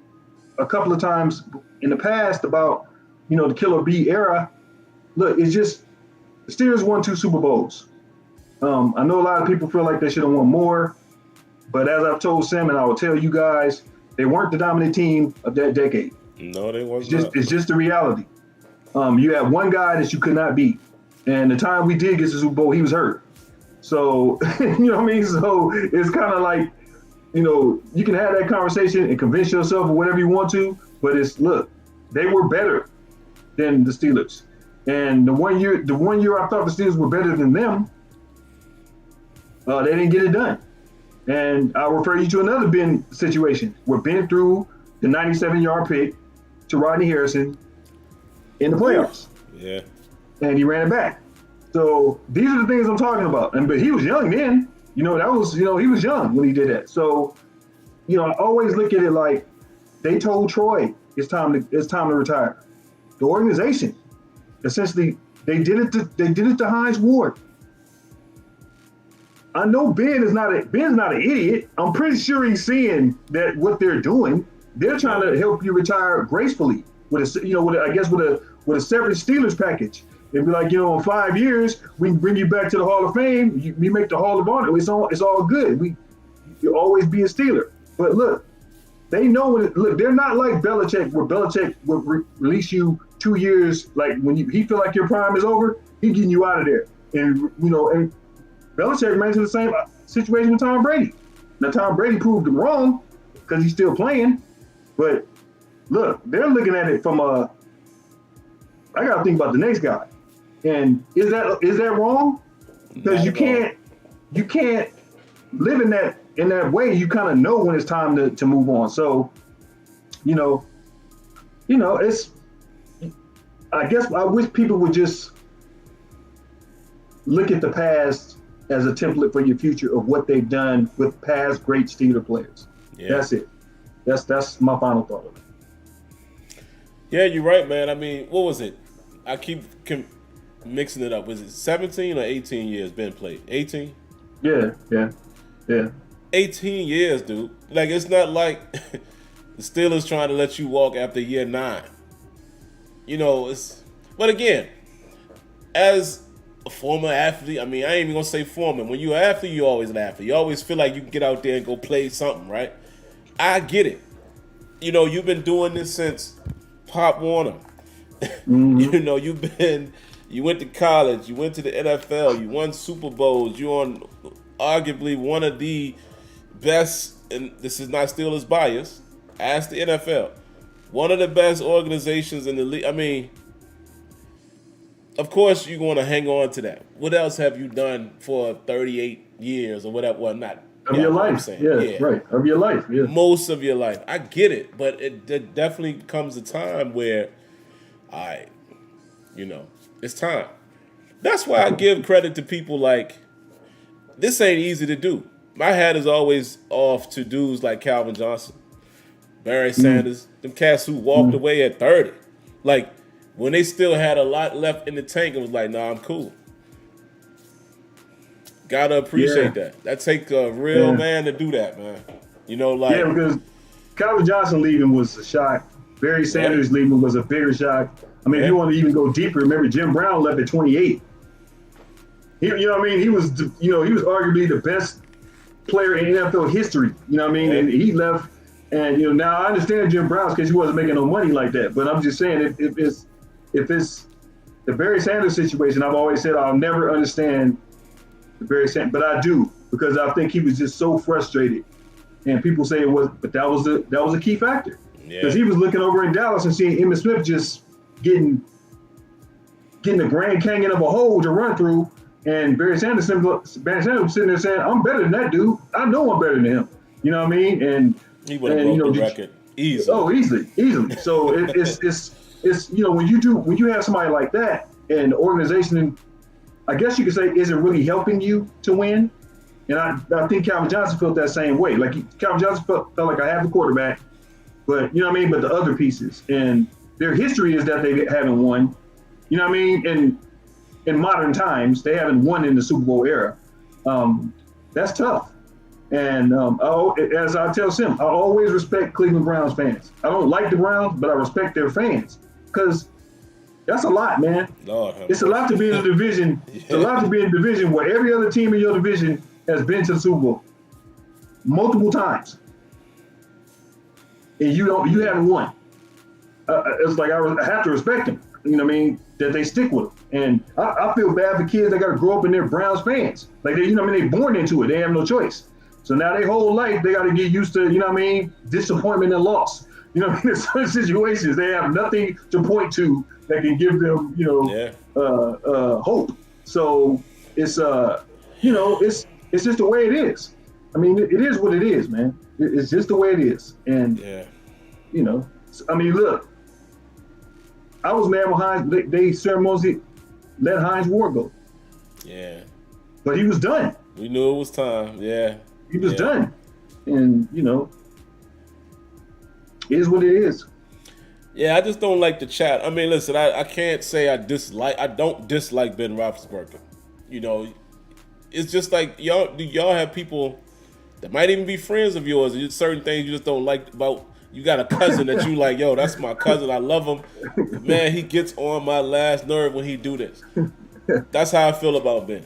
a couple of times in the past about, the Killer B era, look, it's just the Steelers won 2 Super Bowls. I know a lot of people feel like they should have won more, but as I've told Sim and I will tell you guys, they weren't the dominant team of that decade. No, they wasn't. It's just the reality. You had one guy that you could not beat, and the time we did get to the Super Bowl, he was hurt. So you know what I mean. So it's kind of like, you know, you can have that conversation and convince yourself or whatever you want to, but look, they were better than the Steelers. And the one year I thought the Steelers were better than them, they didn't get it done. And I'll refer you to another Ben situation where Ben threw the 97-yard pick to Rodney Harrison in the playoffs. Yeah. And he ran it back. So these are the things I'm talking about. But he was young then. You know, he was young when he did that. So, you know, I always look at it like they told Troy it's time to retire. The organization, essentially, they did it to Hines Ward. I know Ben's not an idiot. I'm pretty sure he's seeing that what they're doing. They're trying to help you retire gracefully with a separate Steelers package. They'd be like, you know, in 5 years we can bring you back to the Hall of Fame. We make the Hall of Honor. It's all good. You'll always be a Steeler. But look, they know they're not like Belichick, where Belichick would release you 2 years. Like when he feel like your prime is over, he's getting you out of there. And you know, and Belichick ran into the same situation with Tom Brady. Now Tom Brady proved him wrong because he's still playing. But look, they're looking at it from I got to think about the next guy. And is that wrong? Because you can't live in that way. You kind of know when it's time to move on. So, you know, it's. I guess I wish people would just look at the past as a template for your future of what they've done with past great Steeler players. Yeah. That's it. That's my final thought of it. Yeah, you're right, man. I mean, what was it? I keep mixing it up. Was it 17 or 18 years Ben played? 18? Yeah. 18 years, dude. Like, it's not like the Steelers trying to let you walk after year 9. You know, but again, as a former athlete, I mean, I ain't even gonna say former. When you're an athlete, you always an athlete. You always feel like you can get out there and go play something, right? I get it. You know, you've been doing this since Pop Warner. Mm-hmm. You know, you went to college, you went to the NFL, you won Super Bowls, you're on arguably one of the best, and this is not Steelers bias, ask the NFL, one of the best organizations in the league. I mean, of course you're going to hang on to that. What else have you done for 38 years or whatever? Well, not of your life. Yeah, right. Of your life. Yeah. Most of your life. I get it, but it definitely comes a time where, you know, it's time. That's why I give credit to people like, this ain't easy to do. My hat is always off to dudes like Calvin Johnson, Barry Sanders, them cats who walked away at 30. Like, when they still had a lot left in the tank, it was like, nah, I'm cool. Gotta appreciate that. That takes a real man to do that, man. You know, like. Yeah, because Calvin Johnson leaving was a shock. Barry Sanders leaving was a bigger shock. I mean, if you want to even go deeper, remember Jim Brown left at 28. You know what I mean? He was arguably the best player in NFL history. You know what I mean? And he left. And, you know, now I understand Jim Brown's because he wasn't making no money like that. But I'm just saying, if it's the Barry Sanders situation, I've always said I'll never understand the Barry Sanders, but I do, because I think he was just so frustrated. And people say it was, but that was a key factor. Because he was looking over in Dallas and seeing Emmitt Smith just getting the Grand Canyon of a hole to run through, and Barry Sanders was sitting there saying, "I'm better than that dude. I know I'm better than him." You know what I mean? And he would have broke the record easily. Oh, easily. So it's you know, when you have somebody like that, and the organization, I guess you could say, isn't really helping you to win. And I think Calvin Johnson felt that same way. Like Calvin Johnson felt like I have the quarterback, but you know what I mean. But the other pieces, and their history is that they haven't won. You know what I mean? And in modern times, they haven't won in the Super Bowl era. That's tough. And as I tell Sim, I always respect Cleveland Browns fans. I don't like the Browns, but I respect their fans, because That's a lot, man. Lord, It's a lot to be in a division. Yeah. It's a lot to be in a division where every other team in your division has been to the Super Bowl multiple times, and you haven't won. It's like I have to respect them. You know what I mean? That they stick with them, and I feel bad for kids that got to grow up and they're Browns fans. Like they, you know what I mean? They're born into it. They have no choice. So now their whole life they got to get used to, you know what I mean? Disappointment and loss. You know what I mean? In some situations they have nothing to point to that can give them, you know, hope. So it's you know, it's just the way it is. I mean, it is what it is, man. It's just the way it is, and you know, I mean, look. I was mad when Hines, they ceremoniously let Hines Ward go. Yeah. But he was done. We knew it was time. Yeah. He was done. And, you know, it is what it is. Yeah, I just don't like the chat. I mean, listen, I can't say I don't dislike Ben Roethlisberger. You know, it's just like y'all have people that might even be friends of yours, and certain things you just don't like about. You got a cousin that you like, yo, that's my cousin. I love him. But man, he gets on my last nerve when he do this. That's how I feel about Ben.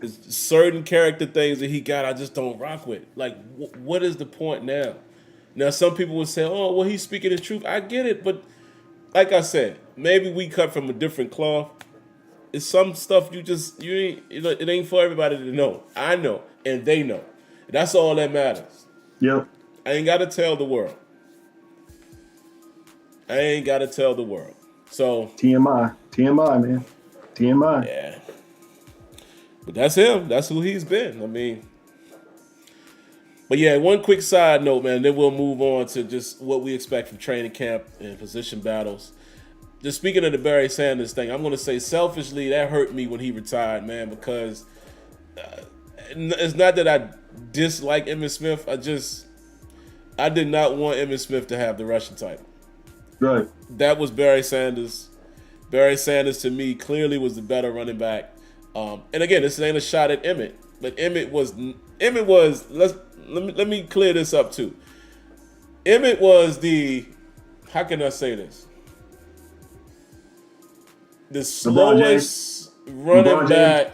It's certain character things that he got I just don't rock with. Like, what is the point now? Now, some people would say, oh, well, he's speaking the truth. I get it, but like I said, maybe we cut from a different cloth. It's some stuff it ain't for everybody to know. I know, and they know. That's all that matters. Yep. I ain't got to tell the world. So TMI, man. TMI. Yeah. But that's him. That's who he's been. I mean, but yeah, one quick side note, man, then we'll move on to just what we expect from training camp and position battles. Just speaking of the Barry Sanders thing, I'm going to say selfishly that hurt me when he retired, man, because it's not that I dislike Emmitt Smith. I did not want Emmitt Smith to have the rushing title. Right. That was Barry Sanders. Barry Sanders, to me, clearly was the better running back. And again, this ain't a shot at Emmitt, but Emmitt was. Let me clear this up too. Emmitt was how can I say this? The slowest running back.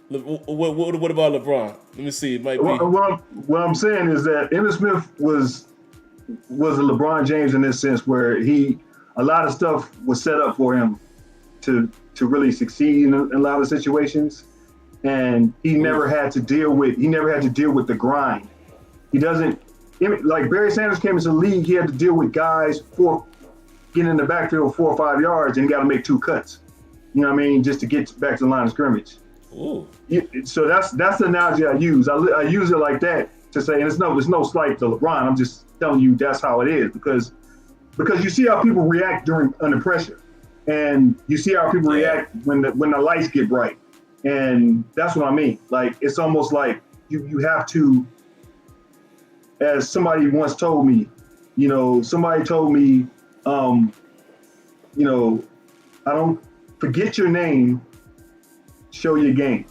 What about LeBron? Let me see. It might be. What I'm saying is that Emmitt Smith was a LeBron James in this sense, where a lot of stuff was set up for him to really succeed in a lot of situations, and he never had to deal with the grind. He doesn't like Barry Sanders came into the league. He had to deal with guys getting in the backfield 4 or 5 yards, and he got to make 2 cuts. You know what I mean, just to get back to the line of scrimmage. Ooh. So that's the analogy I use. I use it like that to say, and it's no slight to LeBron. I'm just telling you that's how it is because you see how people react under pressure, and you see how people react when the lights get bright, and that's what I mean. Like it's almost like you have to, as somebody once told me, I don't forget your name, show your game.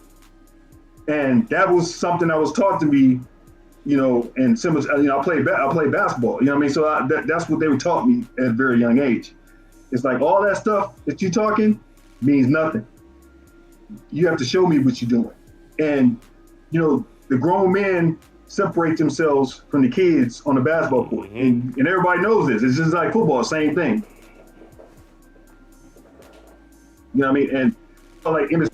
And that was something that was taught to me, and similar, I played basketball, you know what I mean? So that's what they were taught me at a very young age. It's like all that stuff that you're talking means nothing. You have to show me what you're doing. And, the grown men separate themselves from the kids on the basketball court. Mm-hmm. And everybody knows this. It's just like football, same thing. You know what I mean? And like Emmitt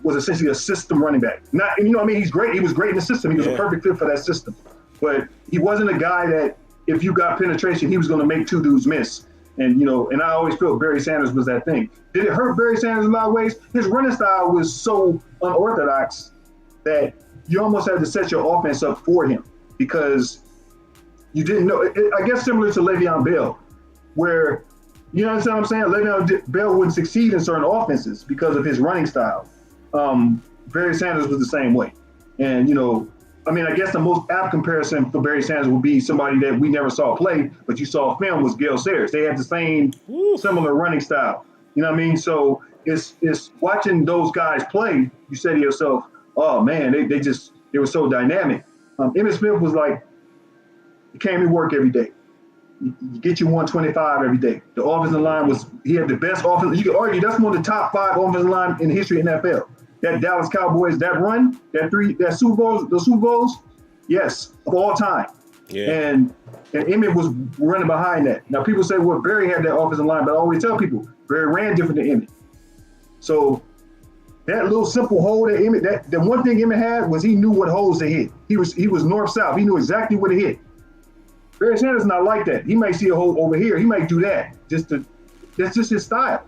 was essentially a system running back. He's great. He was great in the system. He was a perfect fit for that system. But he wasn't a guy that if you got penetration, he was going to make 2 dudes miss. And, and I always felt Barry Sanders was that thing. Did it hurt Barry Sanders in a lot of ways? His running style was so unorthodox that you almost had to set your offense up for him because you didn't know. I guess similar to Le'Veon Bell, where, you know what I'm saying? Le'Veon Bell wouldn't succeed in certain offenses because of his running style. Barry Sanders was the same way. And, I guess the most apt comparison for Barry Sanders would be somebody that we never saw play, but you saw film was Gale Sayers. They had the same similar running style. You know what I mean? So it's watching those guys play, you say to yourself, oh man, they were so dynamic. Emmitt Smith was like, he came to work every day. you get you 125 every day. The offensive line he had the best offense. You could argue that's one of the top 5 offensive line in the history of NFL. That Dallas Cowboys, that run, that Super Bowls, the Super Bowls, yes, of all time. Yeah. And Emmett was running behind that. Now people say, well, Barry had that offensive line, but I always tell people, Barry ran different than Emmett. So that little simple hole that Emmett, the one thing Emmett had was he knew what holes to hit. He was north-south. He knew exactly where to hit. Barry Sanders is not like that. He might see a hole over here. He might do that. That's just his style.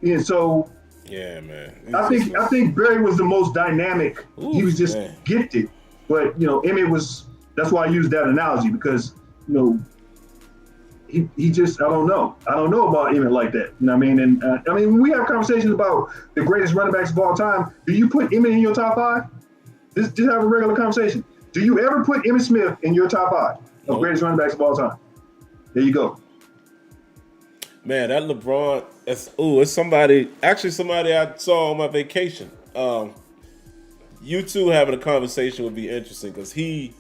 And so yeah, man. I think Barry was the most dynamic. Ooh, he was just gifted. But Emmett was. That's why I use that analogy because he just I don't know about Emmett like that. You know what I mean? And when we have conversations about the greatest running backs of all time, do you put Emmett in your top 5? Just have a regular conversation. Do you ever put Emmitt Smith in your top 5 of greatest running backs of all time? There you go. Man, that LeBron, it's somebody I saw on my vacation. You two having a conversation would be interesting because he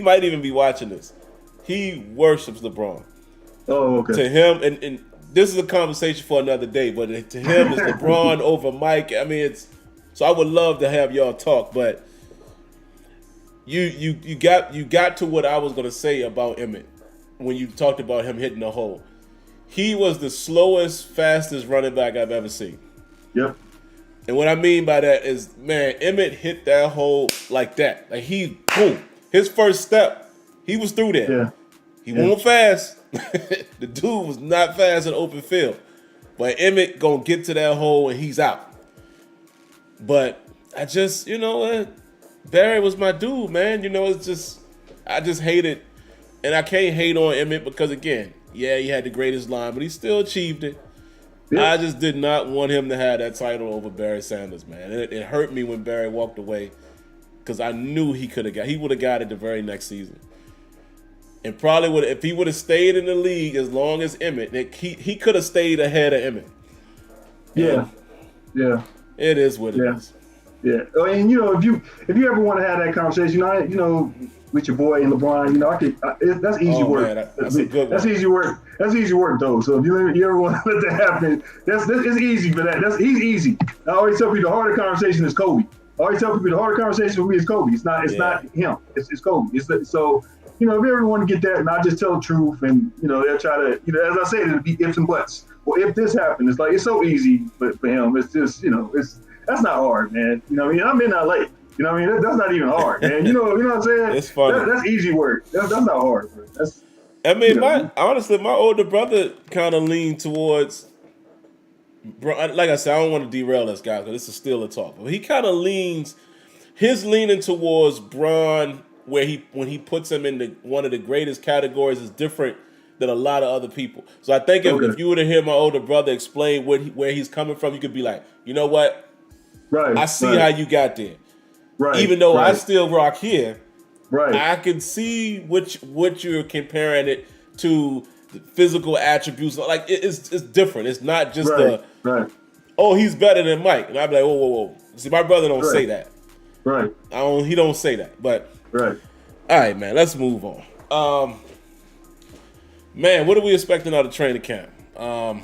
might even be watching this. He worships LeBron. Oh, okay. To him, and this is a conversation for another day, but to him it's LeBron over Mike. I mean, so I would love to have y'all talk, but you got to what I was gonna say about Emmett when you talked about him hitting the hole. He was the slowest, fastest running back I've ever seen. Yep. And what I mean by that is, man, Emmett hit that hole like that. Like boom. His first step, he was through there. Yeah. He wasn't fast. The dude was not fast in open field. But Emmett gonna get to that hole and he's out. But I just, Barry was my dude, man. I just hate it. And I can't hate on Emmett because, again, yeah, he had the greatest line, but he still achieved it. Yeah. I just did not want him to have that title over Barry Sanders, man. It hurt me when Barry walked away because I knew he would have got it the very next season. And probably if he would have stayed in the league as long as Emmett, he could have stayed ahead of Emmett. Yeah. Yeah. It is what it is. Yeah. And if you ever want to have that conversation, with your boy and LeBron, that's easy work. Man, that's a good one. That's easy work. That's easy work though. So if you ever want to let that happen, it's easy for that. He's easy. I always tell people the harder conversation is Kobe. I always tell people the harder conversation for me is Kobe. It's not him. It's Kobe. So if you ever want to get that, and I just tell the truth, and they'll try to as I said, it'll be ifs and buts. Well, if this happened, it's like it's so easy, but for him, it's just that's not hard, man. I'm in LA. That's not even hard, man. You know what I'm saying? It's funny. That's easy work. That's not hard, bro. Honestly, my older brother kind of leaned towards. Like I said, I don't want to derail this guy because this is still a talk. But he kind of leans. His leaning towards Bron, when he puts him in one of the greatest categories, is different than a lot of other people. So I think if you were to hear my older brother explain where he's coming from, you could be like, you know what? Right. I see how you got there. Right. Even though I still rock here, right. I can see what you're comparing it to, the physical attributes. Like it's different. It's not just he's better than Mike. And I'd be like, whoa. See, my brother don't say that. Right. He don't say that. But right. All right, man. Let's move on. Man, what are we expecting out of training camp? The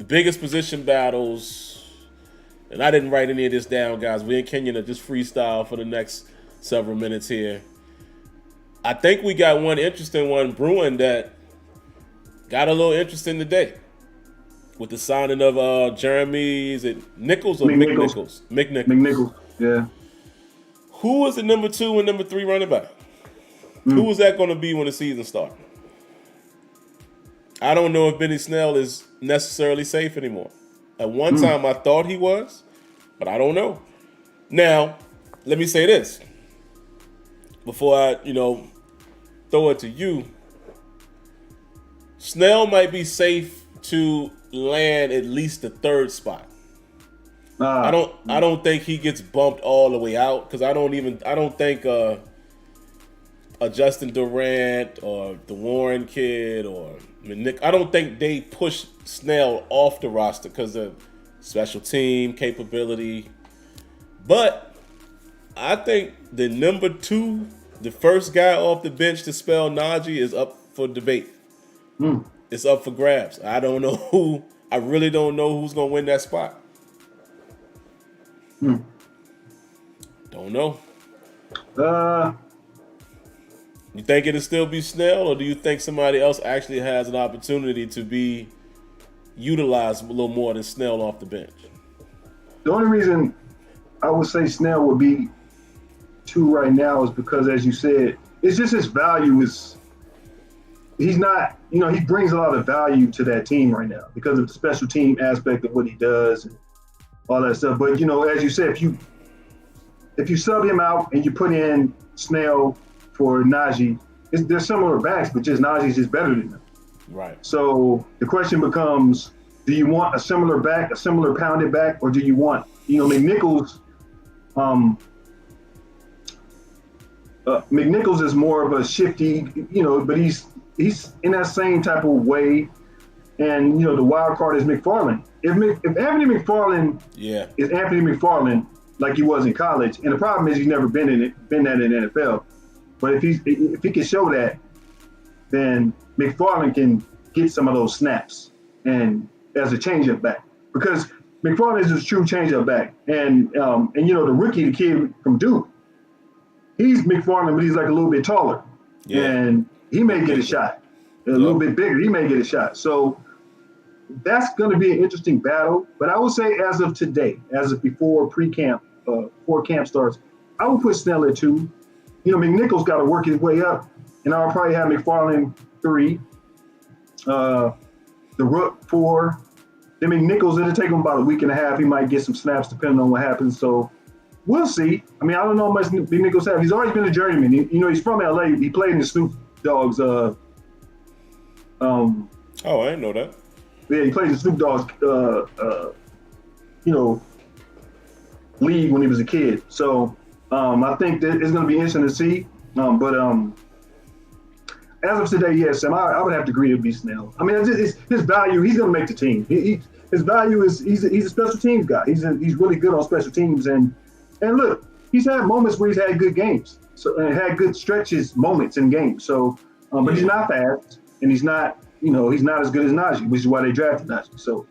biggest position battles. And I didn't write any of this down, guys. We in Kenya to just freestyle for the next several minutes here. I think we got one interesting one brewing that got a little interesting today with the signing of Jeremy. Is it Nichols or Mick Nichols? Mick Nichols. Yeah. Who is the number 2 and number 3 running back? Who is that going to be when the season starts? I don't know if Benny Snell is necessarily safe anymore. At one time, I thought he was, but I don't know. Now, let me say this before I, throw it to you. Snell might be safe to land at least the 3rd spot. I don't think he gets bumped all the way out because I don't think a Justin Durant or the Warren kid or Nick, I don't think they push Snell off the roster because of special team capability. But I think the number 2 The first guy off the bench to spell Najee is up for debate. It's up for grabs. I don't know who. I really don't know who's going to win that spot. Don't know. You think it'll still be Snell, or do you think somebody else actually has an opportunity to be utilized a little more than Snell off the bench? The only reason I would say Snell would be 2 right now is because, as you said, it's just his value is. He's not, he brings a lot of value to that team right now because of the special team aspect of what he does and all that stuff. But as you said, if you sub him out and you put in Snell for Najee, they're similar backs, but just Najee's just better than them. Right. So the question becomes: do you want a similar back, a similar pounded back, or do you want, McNichols? McNichols is more of a shifty, but he's in that same type of way. And the wild card is McFarland. If Anthony McFarland is Anthony McFarland like he was in college, and the problem is he's never been that in the NFL. But if he can show that, then McFarland can get some of those snaps and as a changeup back, because McFarland is a true changeup back. And the rookie, the kid from Duke, he's McFarland, but he's like a little bit taller, and he may get a shot. A little bit bigger, he may get a shot. So that's going to be an interesting battle. But I would say, as of today, as of before pre-camp, before camp starts, I would put Snell at 2. McNichols got to work his way up, and I'll probably have McFarland 3, the Rook 4. Then McNichols, it'll take him about a week and a half. He might get some snaps depending on what happens. So we'll see. I mean, I don't know how much McNichols has. He's always been a journeyman. He's from LA. He played in the Snoop Dogg's. I didn't know that. Yeah, he played in Snoop Dogg's, league when he was a kid. So I think that it's going to be interesting to see. But as of today, yes, Sam, I would have to agree it would be Snell. I mean, it's his value. He's going to make the team. His value is he's a special teams guy. He's really good on special teams. And look, he's had moments where he's had good games. So and had good stretches, moments in games. So, but he's not fast, and he's not as good as Najee, which is why they drafted Najee. So,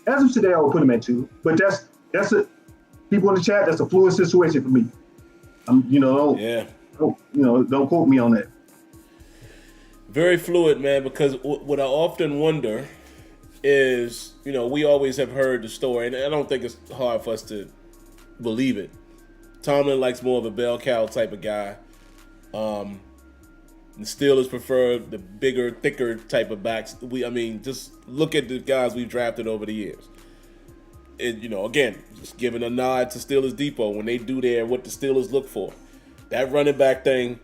as of today, I would put him at 2. But that's a people in the chat. That's a fluid situation for me. Don't quote me on that. Very fluid, man. Because what I often wonder is, we always have heard the story, and I don't think it's hard for us to believe it. Tomlin likes more of a bell cow type of guy. The Steelers prefer the bigger, thicker type of backs. Just look at the guys we've drafted over the years. Again, just giving a nod to Steelers Depot when they do what the Steelers look for. That running back thing,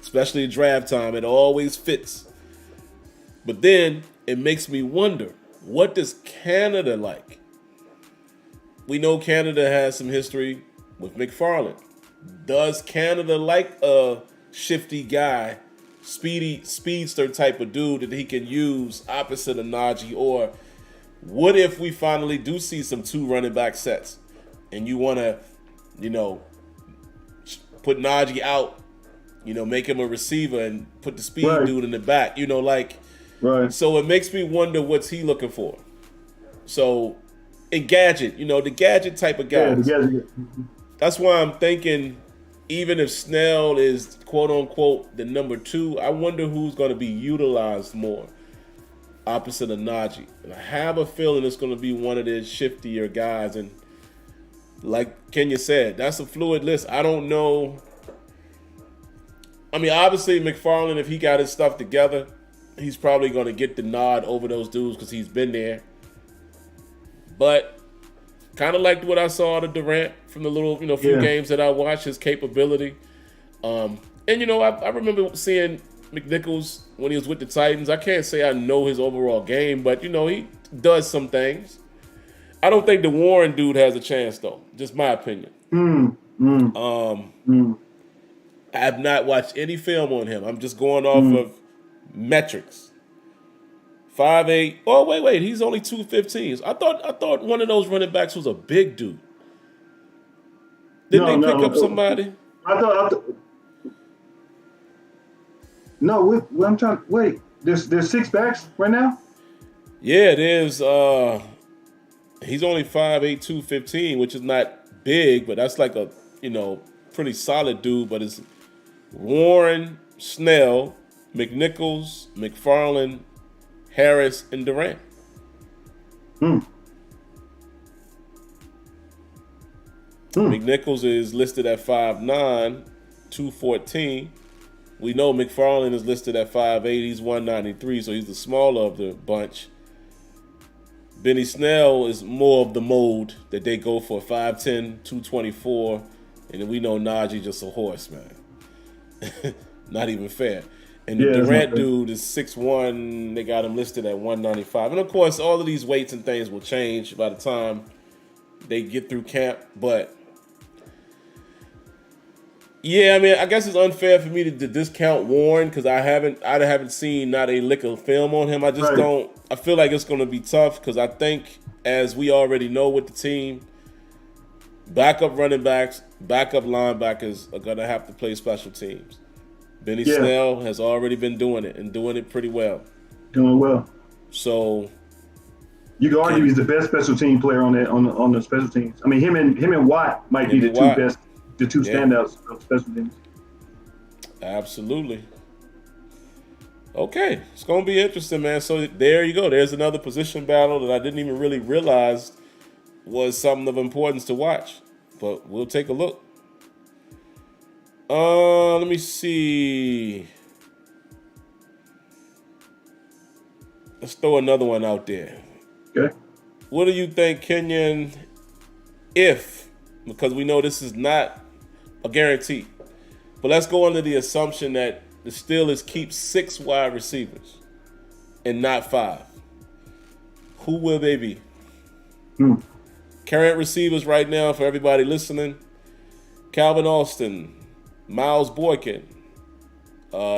especially in draft time, it always fits. But then it makes me wonder, what does Canada like? We know Canada has some history with McFarland. Does Canada like a shifty guy, speedster type of dude that he can use opposite of Najee? Or what if we finally do see some 2 running back sets and you want to, put Najee out, make him a receiver and put the speed dude in the back, Right. So it makes me wonder what's he looking for. So in gadget, the gadget type of guys. Yeah, That's why I'm thinking, even if Snell is quote unquote the number 2, I wonder who's going to be utilized more opposite of Najee. And I have a feeling it's going to be one of the shiftier guys. And like Kenya said, that's a fluid list. I don't know. I mean, obviously McFarland, if he got his stuff together, he's probably going to get the nod over those dudes because he's been there. But kind of liked what I saw out of Durant from the little, few games that I watched, his capability. And, I remember seeing McNichols when he was with the Titans. I can't say I know his overall game, but, he does some things. I don't think the Warren dude has a chance, though. Just my opinion. I have not watched any film on him. I'm just going off of metrics. 5'8". Oh, wait. He's only 215. I thought one of those running backs was a big dude. Didn't they pick up somebody? I thought No, I'm trying. Wait, there's six backs right now. Yeah, there's he's only 5'8", 215, which is not big, but that's like a pretty solid dude. But it's Warren, Snell, McNichols, McFarland, Harris, and Durant. McNichols is listed at 5'9", 214. We know McFarland is listed at 5'8". He's 193, so he's the smaller of the bunch. Benny Snell is more of the mold that they go for 5'10", 224. And then we know Najee just a horse, man. Not even fair. And the Durant dude is 6'1". They got him listed at 195. And, of course, all of these weights and things will change by the time they get through camp. But, yeah, I mean, I guess it's unfair for me to discount Warren because I haven't seen not a lick of film on him. I just don't. I feel like it's going to be tough because I think, as we already know with the team, backup running backs, backup linebackers are going to have to play special teams. Benny Snell has already been doing it and doing it pretty well. Doing well. So you can argue he's the best special team player on the special teams. I mean, him and Watt might be the two standouts of special teams. Absolutely. Okay, it's going to be interesting, man. So there you go. There's another position battle that I didn't even really realize was something of importance to watch. But we'll take a look. Let me see. Let's throw another one out there. Okay. What do you think, Kenyon, because we know this is not a guarantee, but let's go under the assumption that the Steelers keep 6 wide receivers and not 5. Who will they be? Current receivers right now for everybody listening: Calvin Austin, Miles Boykin,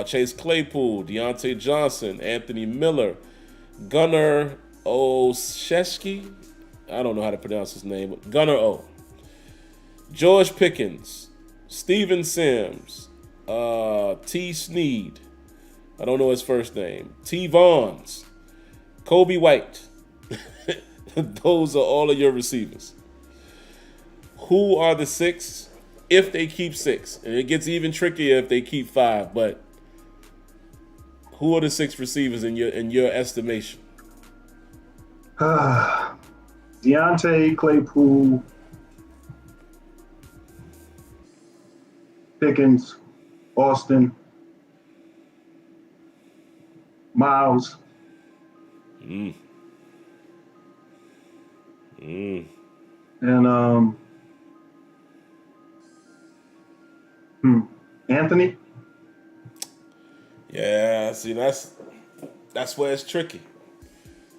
Chase Claypool, Deontay Johnson, Anthony Miller, Gunnar Olszewski, I don't know how to pronounce his name, but Gunnar O. George Pickens, Steven Sims, T. Snead, I don't know his first name, T. Vaughns, Kobe White. Those are all of your receivers. Who are the 6 if they keep 6? And it gets even trickier if they keep 5, but who are the 6 receivers in your estimation? Deontay, Claypool, Pickens, Austin, Miles. And Anthony. Yeah, see, that's where it's tricky.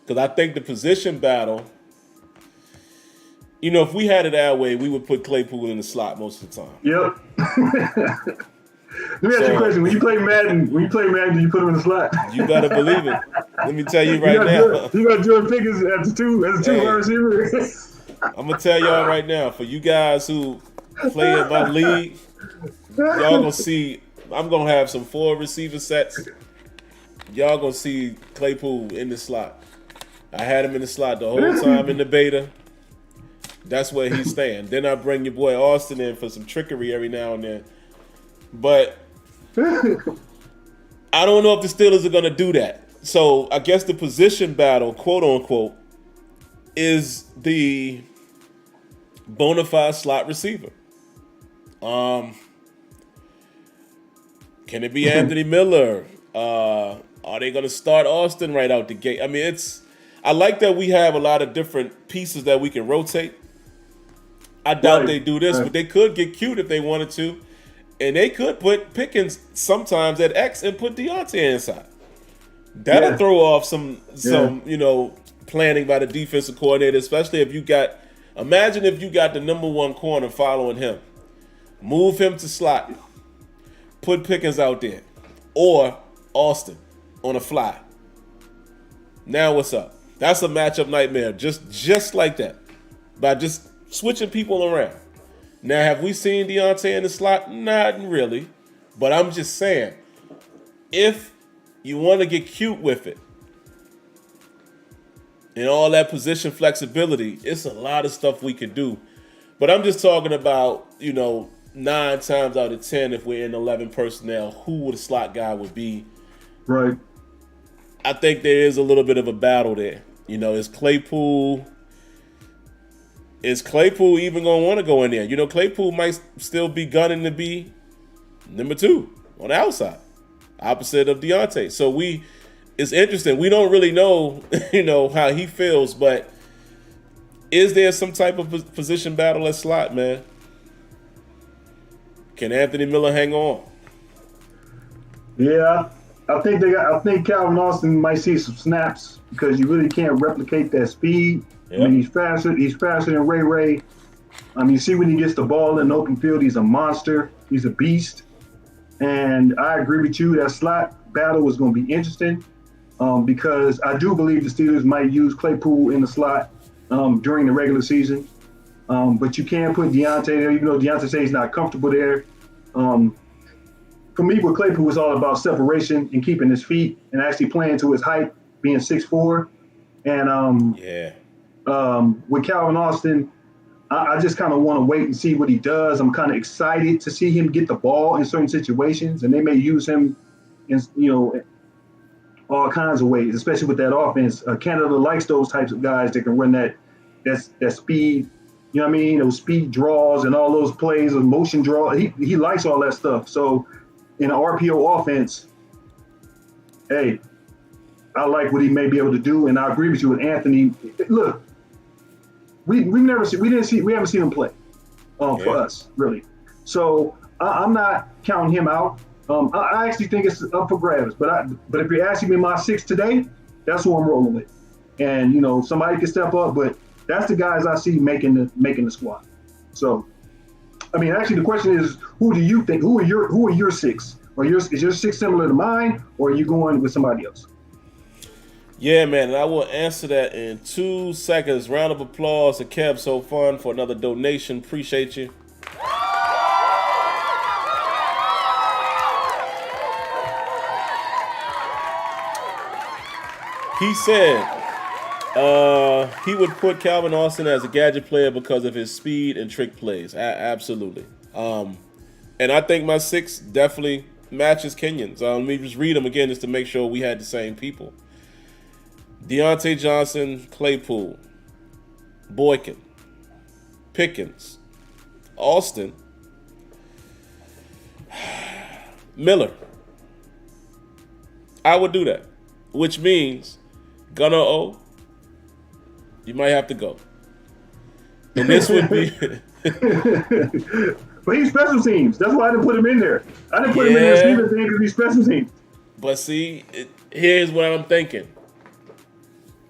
Because I think the position battle, if we had it our way, we would put Claypool in the slot most of the time. Yep. Let me ask you a question. When you play Madden, do you put him in the slot? You better believe it. Let me tell you right now. You got Jordan Pickens as a two wide receiver. I'm going to tell y'all right now, for you guys who play in my league, y'all going to see, I'm going to have some 4 receiver sets. Y'all going to see Claypool in the slot. I had him in the slot the whole time in the beta. That's where he's staying. Then I bring your boy Austin in for some trickery every now and then. But I don't know if the Steelers are going to do that. So I guess the position battle, quote unquote, is the bona fide slot receiver. Can it be Anthony Miller? Are they going to start Austin right out the gate? I mean, I like that we have a lot of different pieces that we can rotate. I doubt they do this, but they could get cute if they wanted to. And they could put Pickens sometimes at X and put Deontay inside. That'll throw off some planning by the defensive coordinator, especially if you got – imagine if you got the number 1 corner following him. Move him to slot. Put Pickens out there. Or Austin on a fly. Now what's up? That's a matchup nightmare, just like that. By just switching people around. Now, have we seen Deontay in the slot? Not really. But I'm just saying, if you want to get cute with it and all that position flexibility, it's a lot of stuff we could do. But I'm just talking about, 9 times out of 10, if we're in 11 personnel, who the slot guy would be. Right. I think there is a little bit of a battle there. Is Claypool even going to want to go in there? Claypool might still be gunning to be number 2 on the outside, opposite of Deontay. So it's interesting. We don't really know, how he feels, but is there some type of position battle at slot, man? Can Anthony Miller hang on? Yeah, I think Calvin Austin might see some snaps because you really can't replicate that speed. Yep. I mean, he's faster than Ray. I mean, you see when he gets the ball in the open field, he's a monster. He's a beast. And I agree with you, that slot battle is going to be interesting because I do believe the Steelers might use Claypool in the slot during the regular season. But you can put Deontay there, even though Deontay says he's not comfortable there. For me, with Claypool, it's all about separation and keeping his feet and actually playing to his height, being 6'4". And with Calvin Austin, I just kind of want to wait and see what he does. I'm kind of excited to see him get the ball in certain situations, and they may use him in, all kinds of ways, especially with that offense. Canada likes those types of guys that can run that speed, those speed draws and all those plays of motion draw. He likes all that stuff. So in an RPO offense, hey, I like what he may be able to do, and I agree with you with Anthony. Look, we haven't seen him play for us, really. So I'm not counting him out. I actually think it's up for grabs. But if you're asking me my 6 today, that's who I'm rolling with. And somebody can step up, but that's the guys I see making the squad. So, I mean, actually, the question is, who do you think? Who are your 6? Is your 6 similar to mine, or are you going with somebody else? Yeah, man, and I will answer that in 2 seconds. Round of applause to Kev So Fun for another donation. Appreciate you. He said he would put Calvin Austin as a gadget player because of his speed and trick plays. Absolutely. And I think my 6 definitely matches Kenyon's. Let me just read them again just to make sure we had the same people. Deontay Johnson, Claypool, Boykin, Pickens, Austin, Miller. I would do that, which means Gunnar O, you might have to go. And this would be... But he's special teams. That's why I didn't put him in there. I didn't put him in there Steelers thing because he's special teams. But see, here's what I'm thinking.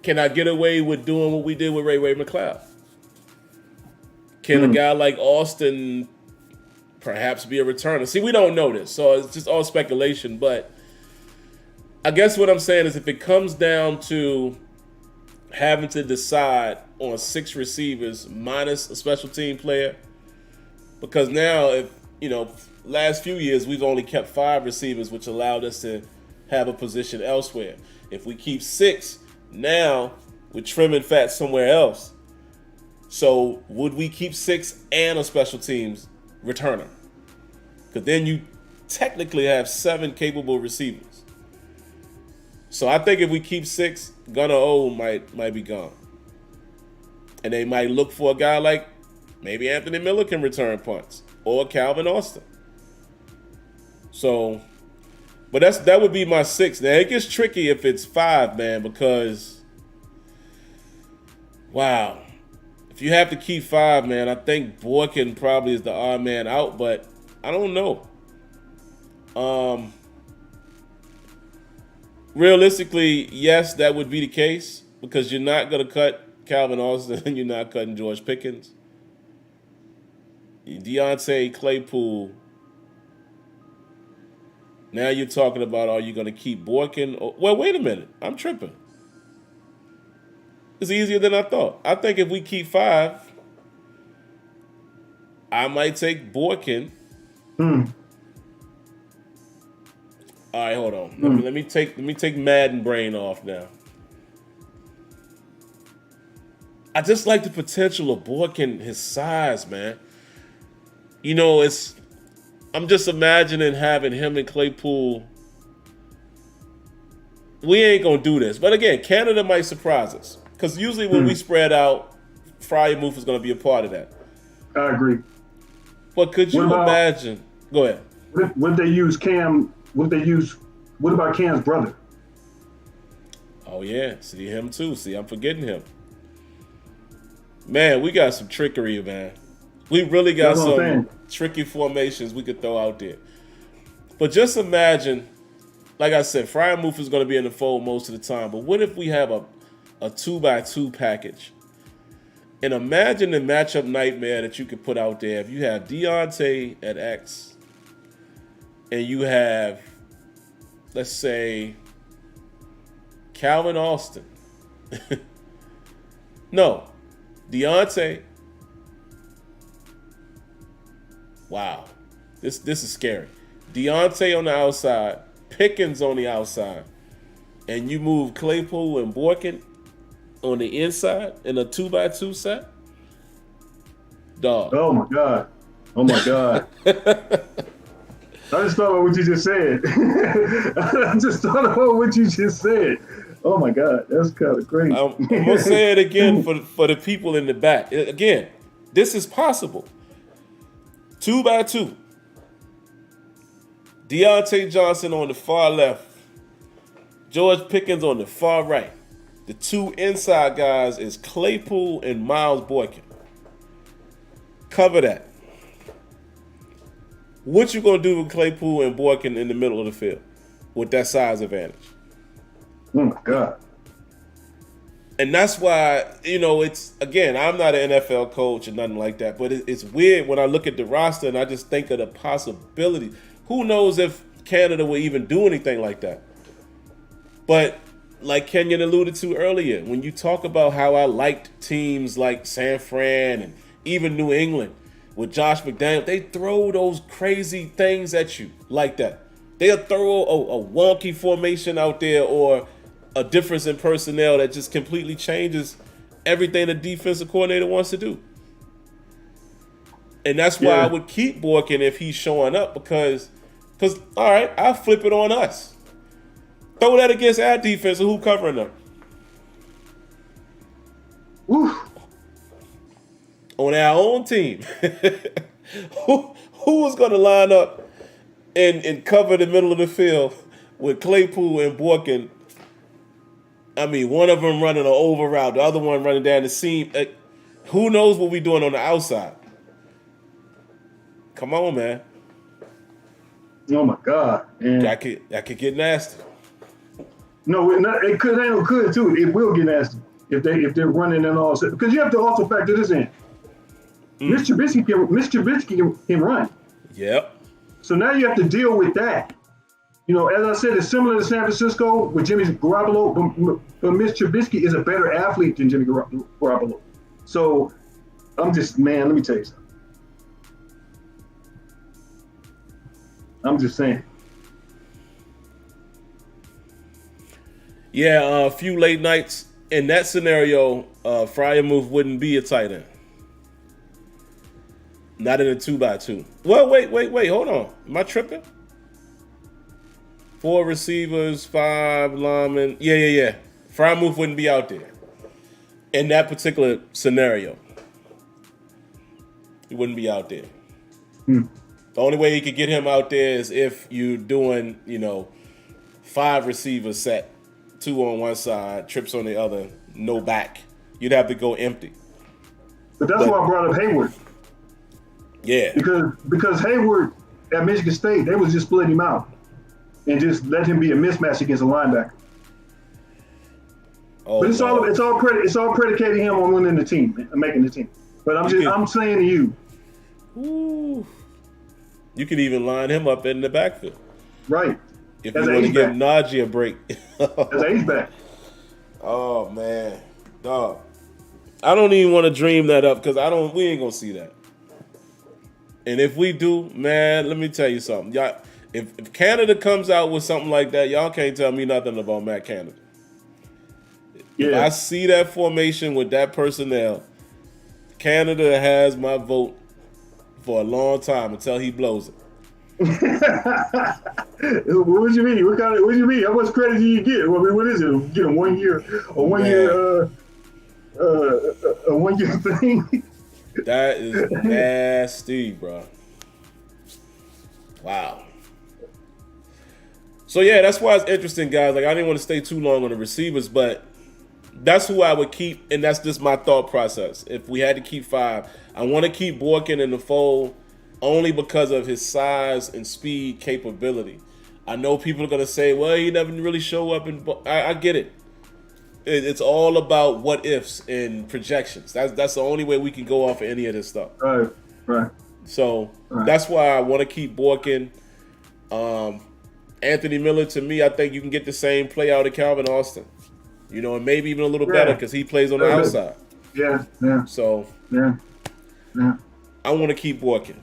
Can I get away with doing what we did with Ray McLeod? Can a guy like Austin perhaps be a returner? See, we don't know this, so it's just all speculation. But I guess what I'm saying is if it comes down to having to decide on 6 receivers minus a special team player, because now, if last few years we've only kept 5 receivers, which allowed us to have a position elsewhere. If we keep 6, now we're trimming fat somewhere else. So would we keep 6 and a special teams returner? Because then you technically have 7 capable receivers. So I think if we keep 6, Gunnar O might be gone. And they might look for a guy like maybe Anthony Miller can return punts or Calvin Austin. So, but that would be my 6. Now it gets tricky if it's 5, man, because wow, if you have to keep 5, man, I think Boykin probably is the odd man out, but I don't know. Realistically, yes, that would be the case because you're not going to cut Calvin Austin and you're not cutting George Pickens. Deontay, Claypool. Now you're talking about, are you going to keep Boykin? Well, wait a minute. I'm tripping. It's easier than I thought. I think if we keep 5, I might take Boykin All right, hold on. Let me take Madden brain off now. I just like the potential of Boykin, his size, man. You know, I'm just imagining having him and Claypool. We ain't gonna do this, but again, Canada might surprise us because usually when we spread out, Freiermuth is gonna be a part of that. I agree. But could you imagine? Go ahead. Would they use Cam? What about Cam's brother? Oh yeah, see him too. See, I'm forgetting him. Man, we got some trickery, man. We really got some tricky formations we could throw out there. But just imagine, like I said, Freiermuth is going to be in the fold most of the time. But what if we have a 2x2 package? And imagine the matchup nightmare that you could put out there if you have Deontay at X and you have, let's say, Calvin Austin. No, Deontay. Wow, this is scary. Deontay on the outside, Pickens on the outside, and you move Claypool and Boykin on the inside in a 2x2 set. Dog. Oh my god. I just thought about what you just said. Oh my god, that's kind of crazy. I'm gonna say it again for the people in the back. Again, this is possible. 2x2. Deontay Johnson on the far left. George Pickens on the far right. The two inside guys is Claypool and Miles Boykin. Cover that. What you gonna do with Claypool and Boykin in the middle of the field with that size advantage? Oh my god. And that's why, it's, again, I'm not an NFL coach or nothing like that, but it's weird when I look at the roster and I just think of the possibility. Who knows if Canada will even do anything like that? But like Kenyon alluded to earlier, when you talk about how I liked teams like San Fran and even New England with Josh McDaniels, they throw those crazy things at you like that. They'll throw a wonky formation out there or a difference in personnel that just completely changes everything the defensive coordinator wants to do. And that's why I would keep Boykin if he's showing up because all right, I'll flip it on us. Throw that against our defense and who covering them? Oof. On our own team. who was going to line up and cover the middle of the field with Claypool and Boykin? I mean, one of them running an over route, the other one running down the seam. Who knows what we're doing on the outside? Come on, man. Oh my God. Man. That could get nasty. No, it could too. It will get nasty if they're running and all. Because you have to also factor this in. Mitch Trubisky can run. Yep. So now you have to deal with that. As I said, it's similar to San Francisco with Jimmy Garoppolo, but Mitch Trubisky is a better athlete than Jimmy Garoppolo. So let me tell you something. I'm just saying. Yeah, a few late nights. In that scenario, Freiermuth wouldn't be a tight end. Not in a 2x2. Well, wait, hold on. Am I tripping? 4 receivers, 5 linemen. Yeah. Freiermuth wouldn't be out there in that particular scenario. He wouldn't be out there. The only way you could get him out there is if you're doing, 5 receivers set, 2 on one side, trips on the other, no back. You'd have to go empty. But that's why I brought up Hayward. Yeah. Because Hayward at Michigan State, they was just splitting him out and just let him be a mismatch against a linebacker. Oh, but it's all predicating him on winning the team and making the team. But I'm saying to you. Ooh. You could even line him up in the backfield. Right. If you want to give Najee a break. As an H-back. Oh, man. Dog. I don't even want to dream that up because we ain't going to see that. And if we do, man, let me tell you something. Y'all, If Canada comes out with something like that, y'all can't tell me nothing about Matt Canada. If I see that formation with that personnel, Canada has my vote for a long time until he blows it. What you mean? What you mean? How much credit do you get? I mean, what is it? You get a 1 year, a 1 year, a 1 year thing? That is nasty, bro. Wow. So yeah, that's why it's interesting, guys. Like, I didn't want to stay too long on the receivers, but that's who I would keep, and that's just my thought process. If we had to keep 5, I want to keep Borkin in the fold only because of his size and speed capability. I know people are going to say, well, he never really show up. I get it. It's all about what ifs and projections. That's the only way we can go off of any of this stuff. Right. So that's why I want to keep Borkin. Anthony Miller, to me, I think you can get the same play out of Calvin Austin. You know, and maybe even a little better because he plays on the outside. Yeah. So yeah. I want to keep Borkin.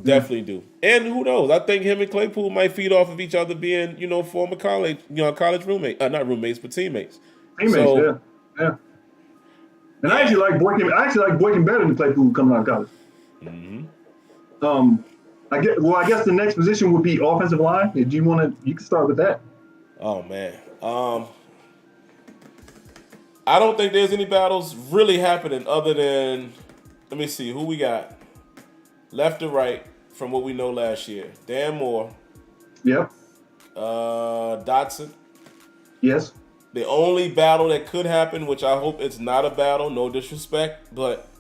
Definitely do. And who knows? I think him and Claypool might feed off of each other being, former college roommates. Not roommates, but teammates. Yeah. And I actually like Borkin better than Claypool coming out of college. Mm-hmm. I guess the next position would be offensive line. If you can start with that. Oh man. I don't think there's any battles really happening other than, let me see, who we got? Left to right from what we know last year. Dan Moore. Yep. Dotson. Yes. The only battle that could happen, which I hope it's not a battle, no disrespect, but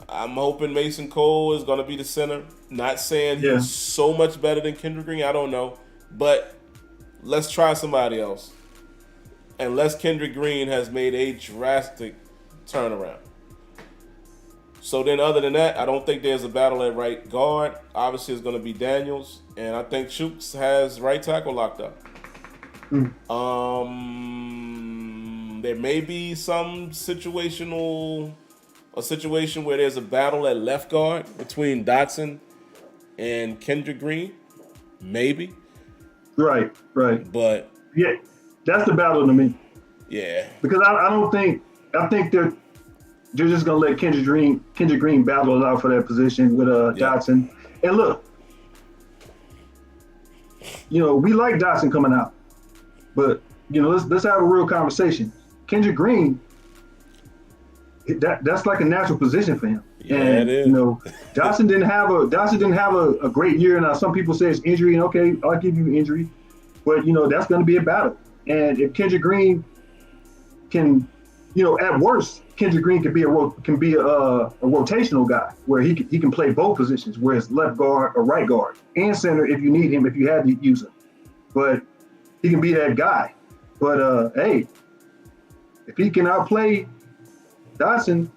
I'm hoping Mason Cole is going to be the center. Not saying he's so much better than Kendrick Green. I don't know. But let's try somebody else. Unless Kendrick Green has made a drastic turnaround. So then other than that, I don't think there's a battle at right guard. Obviously, it's going to be Daniels. And I think Chooks has right tackle locked up. There may be some situation where there's a battle at left guard between Dotson and Kendrick Green. Maybe. Right. But yeah, that's the battle to me. Yeah. Because I think they're just gonna let Kendrick Green battle it out for that position with Dotson. And look, we like Dotson coming out, but let's have a real conversation. Kendrick Green, that's like a natural position for him. Yeah, and it is. Dotson didn't have a great year. Now some people say it's injury, and okay, I'll give you injury, but that's going to be a battle. And if Kendrick Green can, at worst, Kendrick Green can be a rotational guy where he can play both positions, where it's left guard or right guard and center if you need him, if you had to use him. But he can be that guy. But hey, if he can outplay Dotson,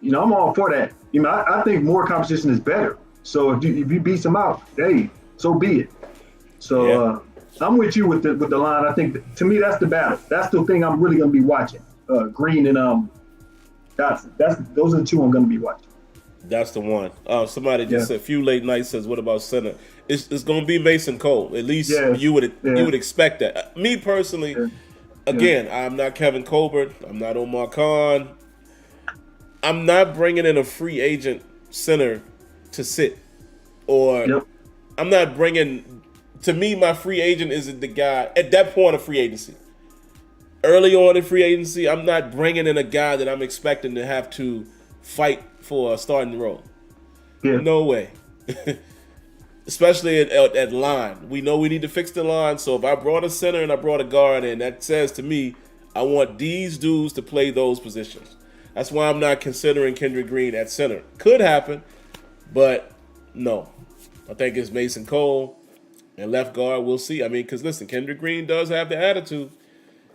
I'm all for that. I think more competition is better. So if you beat him out, hey, so be it. So I'm with you with the line. I think to me that's the battle. That's the thing I'm really going to be watching. Green and Dotson. Those are the two I'm going to be watching. That's the one. Somebody just said, few late nights says, what about center? It's going to be Mason Cole. At least you would expect that. Me personally, again, I'm not Kevin Colbert. I'm not Omar Khan. I'm not bringing in a free agent center to sit. Or I'm not bringing, to me, my free agent isn't the guy at that point of free agency. Early on in free agency, I'm not bringing in a guy that I'm expecting to have to fight for a starting role. No way. Especially at line. We know we need to fix the line. So if I brought a center and I brought a guard in, that says to me, I want these dudes to play those positions. That's why I'm not considering Kendrick Green at center. Could happen, but no. I think it's Mason Cole and left guard. We'll see. I mean, because listen, Kendrick Green does have the attitude.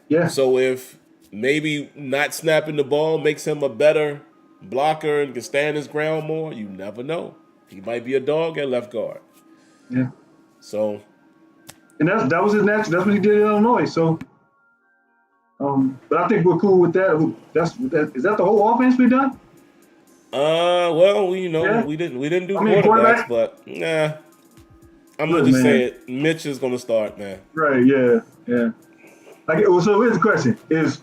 Yeah. So if maybe not snapping the ball makes him a better blocker and can stand his ground more, you never know. He might be a dog at left guard. Yeah. So. And that was his natural. That's what he did in Illinois. So. But I think we're cool with that. Is that the whole offense we've done? Well, Yeah. we didn't do I mean, quarterbacks, quarterback. but nah, I'm gonna Look, just say man. it. Mitch is gonna start, man. Right. Yeah. Yeah. Like, so here's the question: does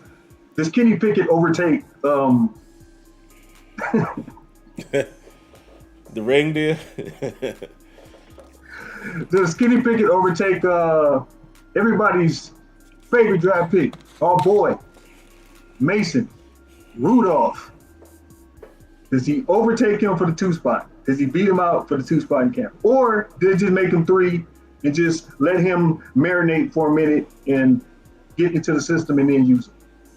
Kenny Pickett overtake The reindeer. does Kenny Pickett overtake everybody's favorite draft pick, our boy Mason Rudolph? Does he overtake him for the 2 spot? Does he beat him out for the 2 spot in camp? Or did it just make him 3 and just let him marinate for a minute and get into the system and then use him?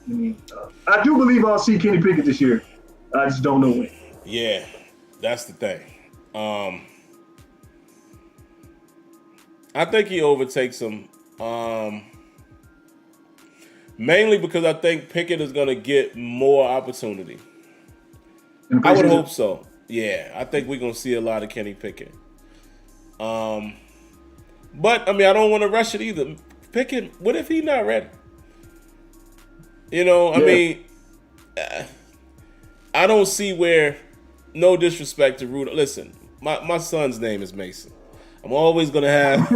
I mean, I do believe I'll see Kenny Pickett this year. I just don't know when. Yeah, that's the thing. I think he overtakes him. Mainly because I think Pickett is going to get more opportunity. I would hope so. Yeah, I think we're going to see a lot of Kenny Pickett. But, I mean, I don't want to rush it either. Pickett, what if he's not ready? I mean, I don't see where, no disrespect to Rudolph. Listen, my son's name is Mason. I'm always going to have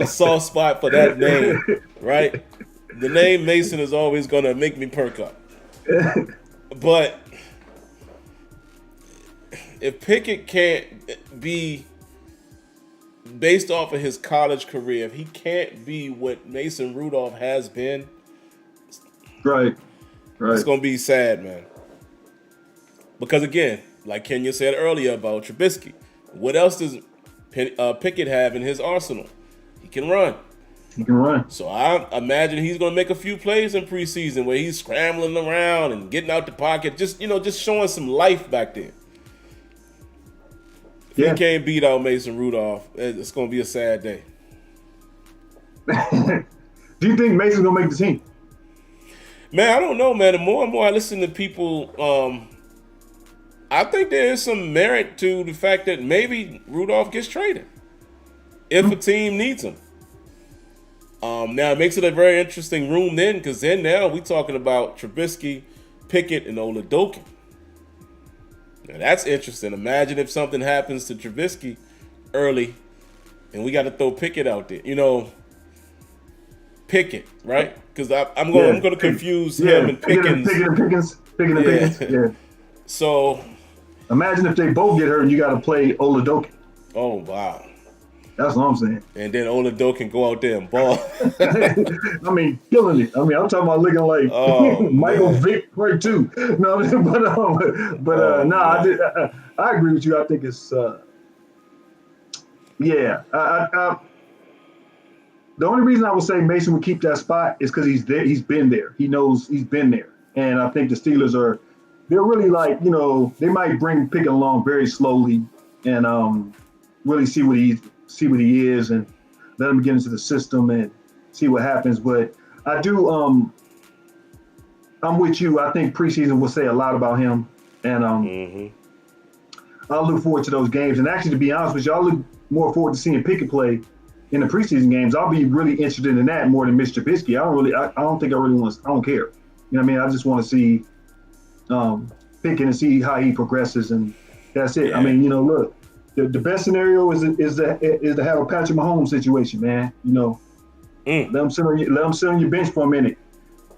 a soft spot for that name, right? The name Mason is always going to make me perk up. But if Pickett can't be, based off of his college career, if he can't be what Mason Rudolph has been, right. It's going to be sad, man. Because again, like Kenya said earlier about Trubisky, what else does Pickett have in his arsenal? He can run. He can run. So I imagine he's going to make a few plays in preseason where he's scrambling around and getting out the pocket, just showing some life back there. If he can't beat out Mason Rudolph, it's going to be a sad day. Do you think Mason's going to make the team? Man, I don't know, man. The more and more I listen to people, I think there is some merit to the fact that maybe Rudolph gets traded if a team needs him. Now it makes it a very interesting room then, because then now we're talking about Trubisky, Pickett, and Oladokin. Now that's interesting. Imagine if something happens to Trubisky early, and we got to throw Pickett out there. Pickett, right? Because I'm going to confuse him and Pickens. Pickett and Pickens. Yeah. So imagine if they both get hurt and you got to play Oladokin. Oh wow. That's what I'm saying. And then Oladokin go out there and ball. I mean, killing it. I mean, I'm talking about looking like Michael Vick part 2. No, I agree with you. I think it's the only reason I would say Mason would keep that spot is because he's there. He's been there. He knows he's been there. And I think the Steelers they're really like, they might bring Pickett along very slowly and really see what he is and let him get into the system and see what happens. But I do, I'm with you. I think preseason will say a lot about him. And I'll look forward to those games. And actually, to be honest with you, I'll look more forward to seeing Pickett play in the preseason games. I'll be really interested in that more than Mr. Trubisky. I don't care. I mean? I just want to see Pickett and see how he progresses, and that's it. Yeah. I mean, look, the best scenario is to have a Patrick Mahomes situation, man. Let them sit on your bench for a minute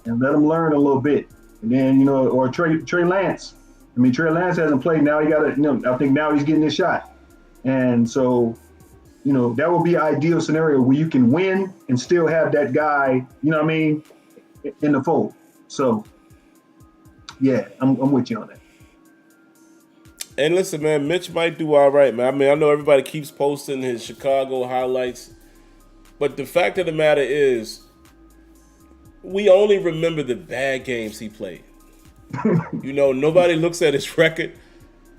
and let them learn a little bit, and then or Trey Lance. I mean, Trey Lance hasn't played. Now he got I think now he's getting his shot, and so that will be an ideal scenario where you can win and still have that guy. In the fold. So. Yeah, I'm with you on that. And listen, man, Mitch might do all right, man. I mean, I know everybody keeps posting his Chicago highlights, but the fact of the matter is, we only remember the bad games he played. Nobody looks at his record.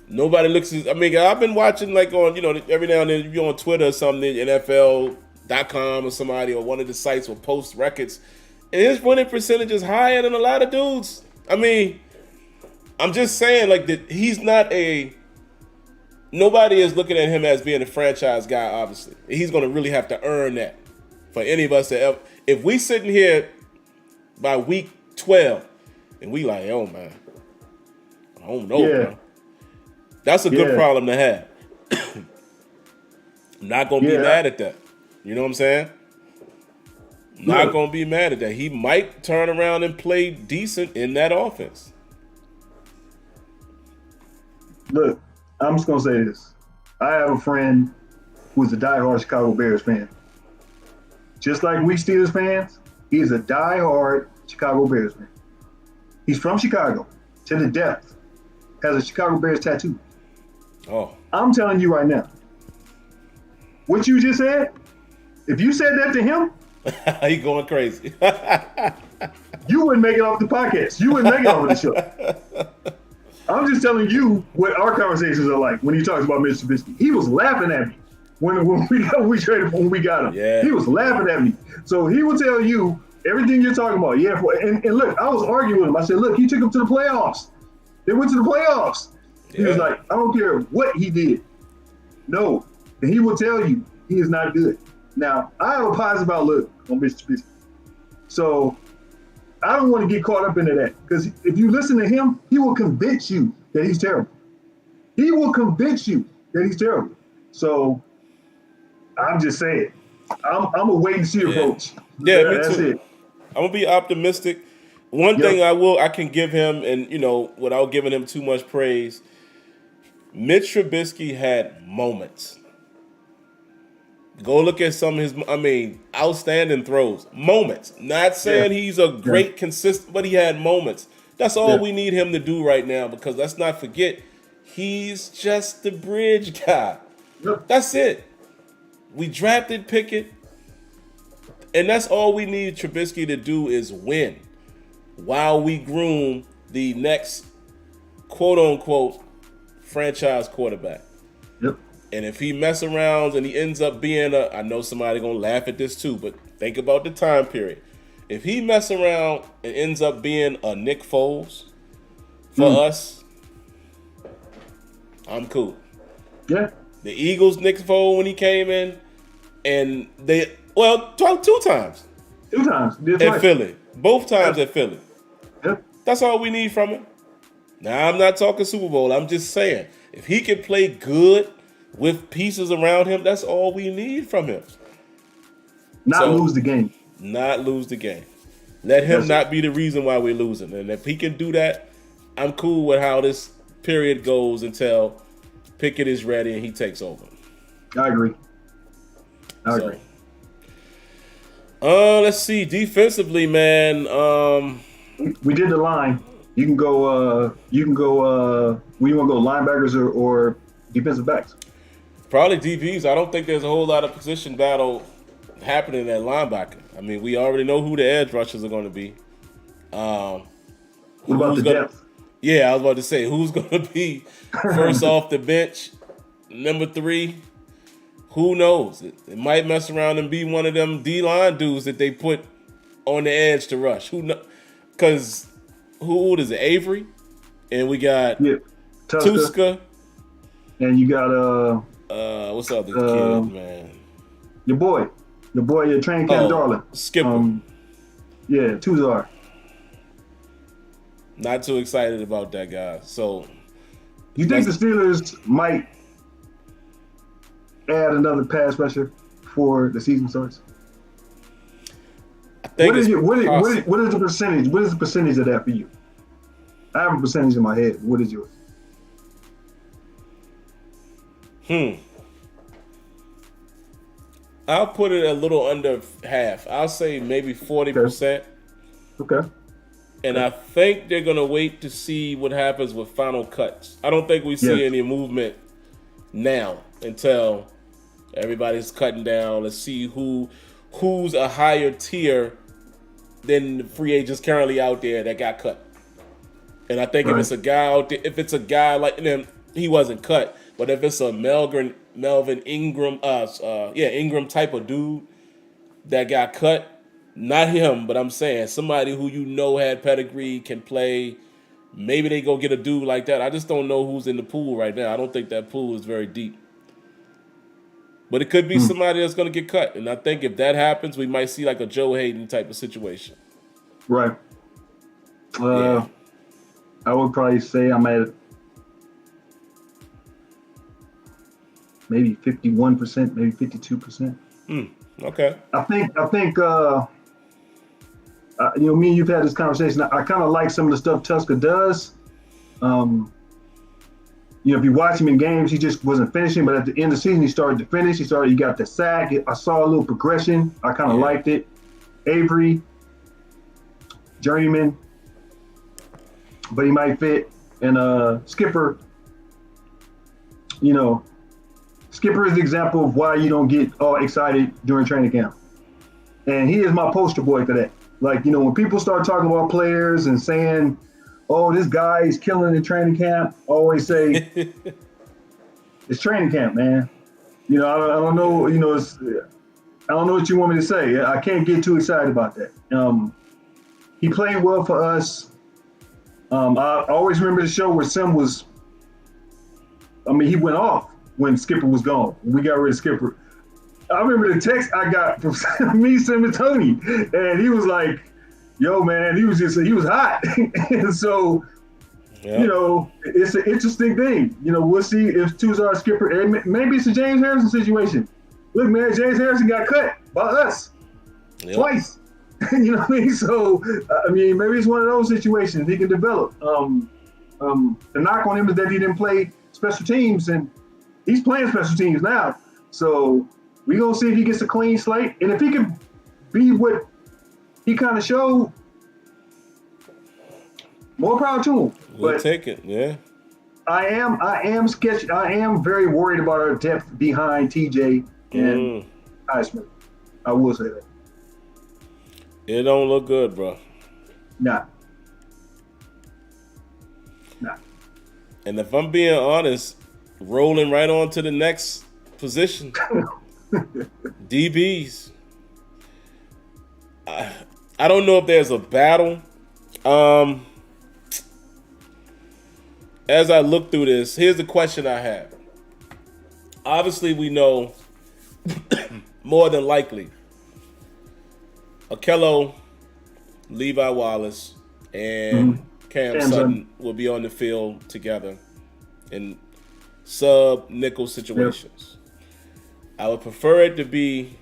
Nobody looks at. I mean, I've been watching like on, every now and then if you're on Twitter or something, NFL.com or somebody or one of the sites will post records, and his winning percentage is higher than a lot of dudes. I mean, I'm just saying, like, that he's not nobody is looking at him as being a franchise guy, obviously. He's going to really have to earn that for any of us to ever. If we sitting here by week 12 and we like, oh, man, I don't know, bro. That's a good Yeah. problem to have. I'm not gonna be Yeah. mad at that. You know what I'm saying? Not gonna be mad at that. He might turn around and play decent in that offense. Look, I'm just gonna say this. I have a friend who's a diehard Chicago Bears fan. Just like we Steelers fans, he's a diehard Chicago Bears fan. He's from Chicago to the depth. Has a Chicago Bears tattoo. Oh, I'm telling you right now, what you just said, if you said that to him, he going crazy. you wouldn't make it off the podcast. You wouldn't make it off of the show. I'm just telling you what our conversations are like when he talks about Mitch Trubisky. He was laughing at me when we got him. Yeah. He was laughing at me. So he will tell you everything you're talking about. Yeah, and look, I was arguing with him. I said, look, he took him to the playoffs. They went to the playoffs. He was like, I don't care what he did. No. And he will tell you he is not good. Now, I have a positive outlook on Mitch Trubisky. So I don't want to get caught up into that. Because if you listen to him, he will convince you that he's terrible. He will convince you that he's terrible. So I'm just saying, I'm a wait and see approach. Yeah, me that's too. it. I'm gonna be optimistic. One thing I can give him, and without giving him too much praise, Mitch Trubisky had moments. Go look at some of his, outstanding throws. Moments. Not saying he's a great consistent, but he had moments. That's all we need him to do right now, because let's not forget, he's just the bridge guy. Yep. That's it. We drafted Pickett, and that's all we need Trubisky to do is win while we groom the next quote-unquote franchise quarterback. Yep. And if he mess around and he ends up being I know somebody gonna laugh at this too, but think about the time period. If he mess around and ends up being a Nick Foles for us, I'm cool. Yeah. The Eagles, Nick Foles, when he came in, and two times. 2 times. At Philly. Both times at Philly. Yep. That's all we need from him. Now, I'm not talking Super Bowl. I'm just saying, if he can play good with pieces around him, that's all we need from him. Not lose the game. Not lose the game. Let him not be the reason why we're losing. And if he can do that, I'm cool with how this period goes until Pickett is ready and he takes over. I agree. I agree. Let's see. Defensively, man. We did the line. You can go. Where you want to go? Linebackers or defensive backs? Probably DBs. I don't think there's a whole lot of position battle happening at linebacker. I mean, we already know who the edge rushers are going to be. What about the depth? Yeah, I was about to say, who's going to be first off the bench? Number 3, who knows? It might mess around and be one of them D-line dudes that they put on the edge to rush. Who knows? Because who is it? Avery? And we got Tuska. And you got what's the other kid, man? Your boy, your train Cam Darling. Skipper. Tuzar. Not too excited about that guy. So, you think the Steelers might add another pass rusher for the season starts? I think what is the percentage? What is the percentage of that for you? I have a percentage in my head. What is yours? I'll put it a little under half. I'll say maybe 40%. Okay. And I think they're going to wait to see what happens with final cuts. I don't think we see any movement now until everybody's cutting down. Let's see who's a higher tier than the free agents currently out there that got cut. And I think if it's a guy out there, if it's a guy like him, he wasn't cut. But if it's a Melvin Ingram, Ingram type of dude that got cut, not him, but I'm saying somebody who had pedigree, can play. Maybe they go get a dude like that. I just don't know who's in the pool right now. I don't think that pool is very deep. But it could be somebody that's going to get cut. And I think if that happens, we might see like a Joe Hayden type of situation. Right. I would probably say I'm at maybe 51%, maybe 52%. Okay. I think me and you've had this conversation. I kind of like some of the stuff Tusker does. If you watch him in games, he just wasn't finishing. But at the end of the season, he started to finish. He got the sack. I saw a little progression. I kind of liked it. Avery, journeyman, but he might fit. And Skipper, Skipper is the example of why you don't get all excited during training camp. And he is my poster boy for that. Like, when people start talking about players and saying, oh, this guy is killing in training camp, I always say, it's training camp, man. I don't know, I don't know what you want me to say. I can't get too excited about that. He played well for us. I always remember the show where Sim was, he went off when Skipper was gone. We got rid of Skipper. I remember the text I got from me, Sim, and Tony, and he was like, yo, man, he was hot. And so, it's an interesting thing. We'll see if Tuzar Skipper, maybe it's a James Harrison situation. Look, man, James Harrison got cut by us twice. You know what I mean? So, maybe it's one of those situations he can develop. The knock on him is that he didn't play special teams, and he's playing special teams now. So, we're going to see if he gets a clean slate. And if he can be what he kind of showed, more power to him. We'll take it, yeah. I am sketchy. I am very worried about our depth behind TJ and Highsmith. I will say that. It don't look good, bro. Nah. And if I'm being honest, rolling right on to the next position, DBs. I don't know if there's a battle. As I look through this, here's the question I have. Obviously, we know more than likely Akello, Levi Wallace, and Cam Sutton will be on the field together in sub-nickel situations. I would prefer it to be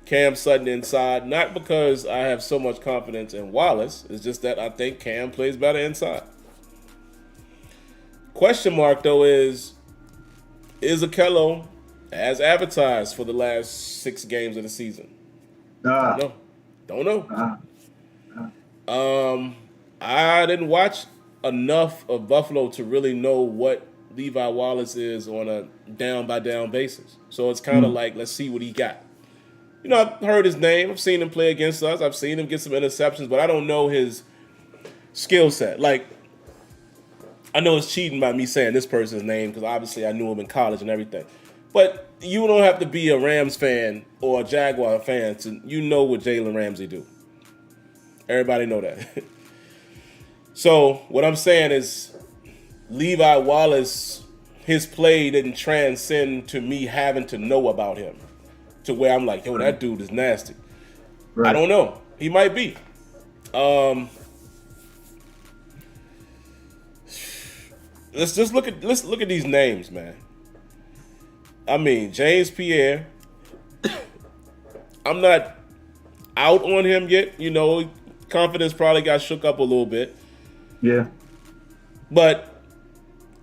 Cam Sutton inside, not because I have so much confidence in Wallace. It's just that I think Cam plays better inside. Question mark, though, is Akello as advertised for the last 6 games of the season? No. Don't know. I didn't watch enough of Buffalo to really know what Levi Wallace is on a down-by-down basis. So it's kind of like, let's see what he got. I've heard his name. I've seen him play against us. I've seen him get some interceptions, but I don't know his skill set. Like, I know it's cheating by me saying this person's name because obviously I knew him in college and everything. But you don't have to be a Rams fan or a Jaguar fan to know what Jalen Ramsey do. Everybody know that. So what I'm saying is Levi Wallace, his play didn't transcend to me having to know about him to where I'm like, yo, that dude is nasty. Right. I don't know. He might be. Let's look at these names, man. James Pierre. I'm not out on him yet. Confidence probably got shook up a little bit. Yeah. But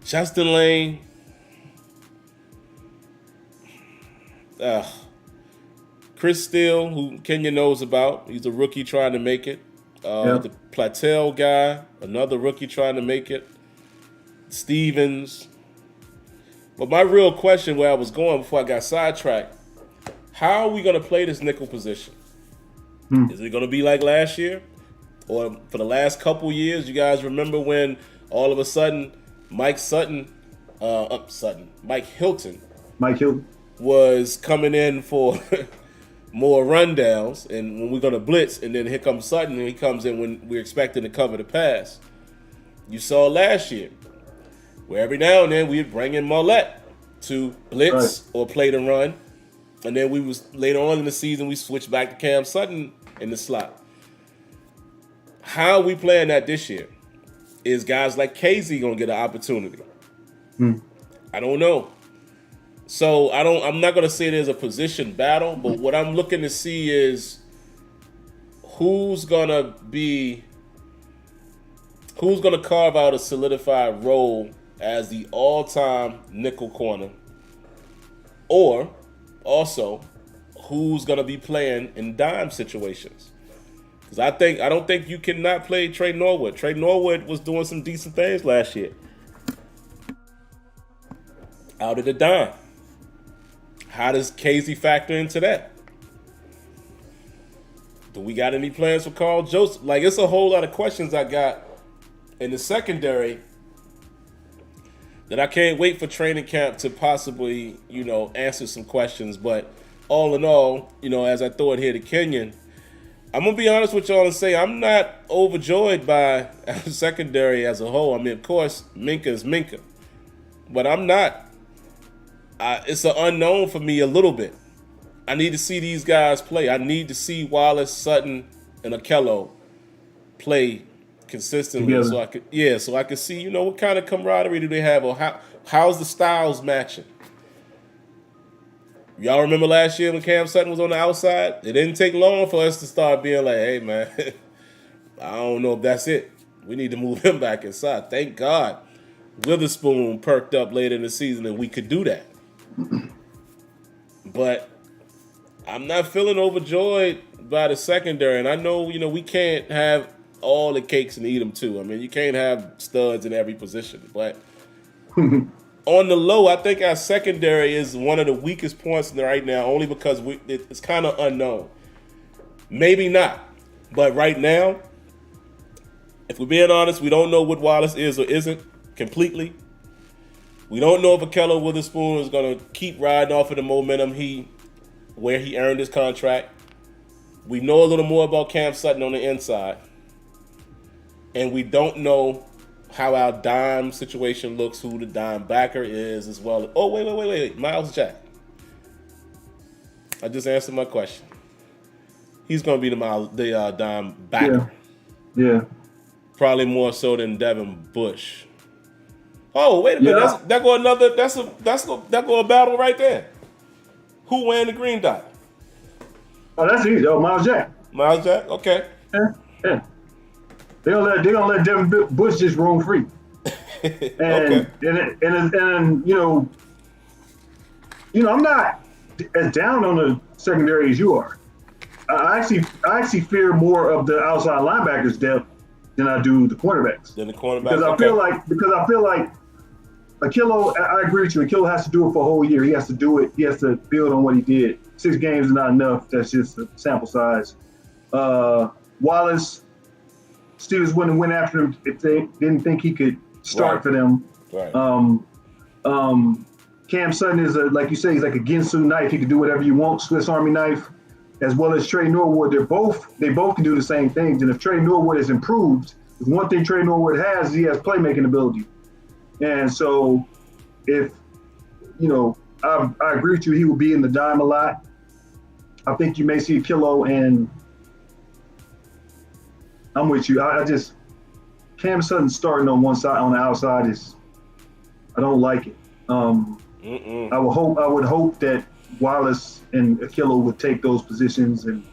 Justin Lane. Chris Steele, who Kenya knows about. He's a rookie trying to make it. The Platel guy, another rookie trying to make it. Stevens. But my real question where I was going before I got sidetracked, how are we going to play this nickel position? Is it going to be like last year? Or for the last couple years, you guys remember when all of a sudden Mike Hilton was coming in for more rundowns, and when we're going to blitz, and then here comes Sutton, and he comes in when we're expecting to cover the pass. You saw last year, where every now and then we'd bring in Marlette to blitz or play the run, and then later on in the season we switched back to Cam Sutton in the slot. How are we playing that this year? Is guys like Casey going to get an opportunity? I don't know. So I'm not gonna say there's a position battle, but what I'm looking to see is who's gonna carve out a solidified role as the all-time nickel corner, or also who's gonna be playing in dime situations. Because I don't think you cannot play Trey Norwood. Trey Norwood was doing some decent things last year out of the dime. How does Casey factor into that? Do we got any plans for Carl Joseph? Like, it's a whole lot of questions I got in the secondary that I can't wait for training camp to possibly, answer some questions. But all in all, as I throw it here to Kenyon, I'm going to be honest with y'all and say I'm not overjoyed by secondary as a whole. I mean, of course, Minkah is Minkah. But I'm not. It's an unknown for me a little bit. I need to see these guys play. I need to see Wallace, Sutton, and Okello play consistently, together. So I could see, what kind of camaraderie do they have, or how's the styles matching. Y'all remember last year when Cam Sutton was on the outside? It didn't take long for us to start being like, hey man, I don't know if that's it. We need to move him back inside. Thank God Witherspoon perked up later in the season and we could do that. But I'm not feeling overjoyed by the secondary. And I know, we can't have all the cakes and eat them too. I mean, you can't have studs in every position. But on the low, I think our secondary is one of the weakest points right now, only because it's kind of unknown. Maybe not. But right now, if we're being honest, we don't know what Wallace is or isn't completely. We don't know if Okello Witherspoon is going to keep riding off of the momentum where he earned his contract. We know a little more about Cam Sutton on the inside. And we don't know how our dime situation looks, who the dime backer is as well. Oh, wait. Miles Jack. I just answered my question. He's going to be the dime backer. Yeah. Probably more so than Devin Bush. Oh, wait a minute. That's a battle right there. Who wearing the green dot? Oh, that's easy. Oh, Miles Jack. Miles Jack? Okay. Yeah. They're gonna let Devin Bush just roam free. And I'm not as down on the secondary as you are. I actually fear more of the outside linebackers depth than I do the cornerbacks. Because I feel like Okello, I agree with you. Okello has to do it for a whole year. He has to do it. He has to build on what he did. 6 games is not enough. That's just a sample size. Wallace, Steelers wouldn't win after him if they didn't think he could start for them. Right. Cam Sutton is like you say, he's like a Ginsu knife. He can do whatever you want, Swiss Army knife, as well as Trey Norwood. They both can do the same things. And if Trey Norwood is improved, one thing Trey Norwood has, he has playmaking ability. And so, if I agree with you, he will be in the dime a lot. I think you may see Okello, and I'm with you. I just Cam Sutton starting on one side, on the outside I don't like it. I would hope that Wallace and Okello would take those positions and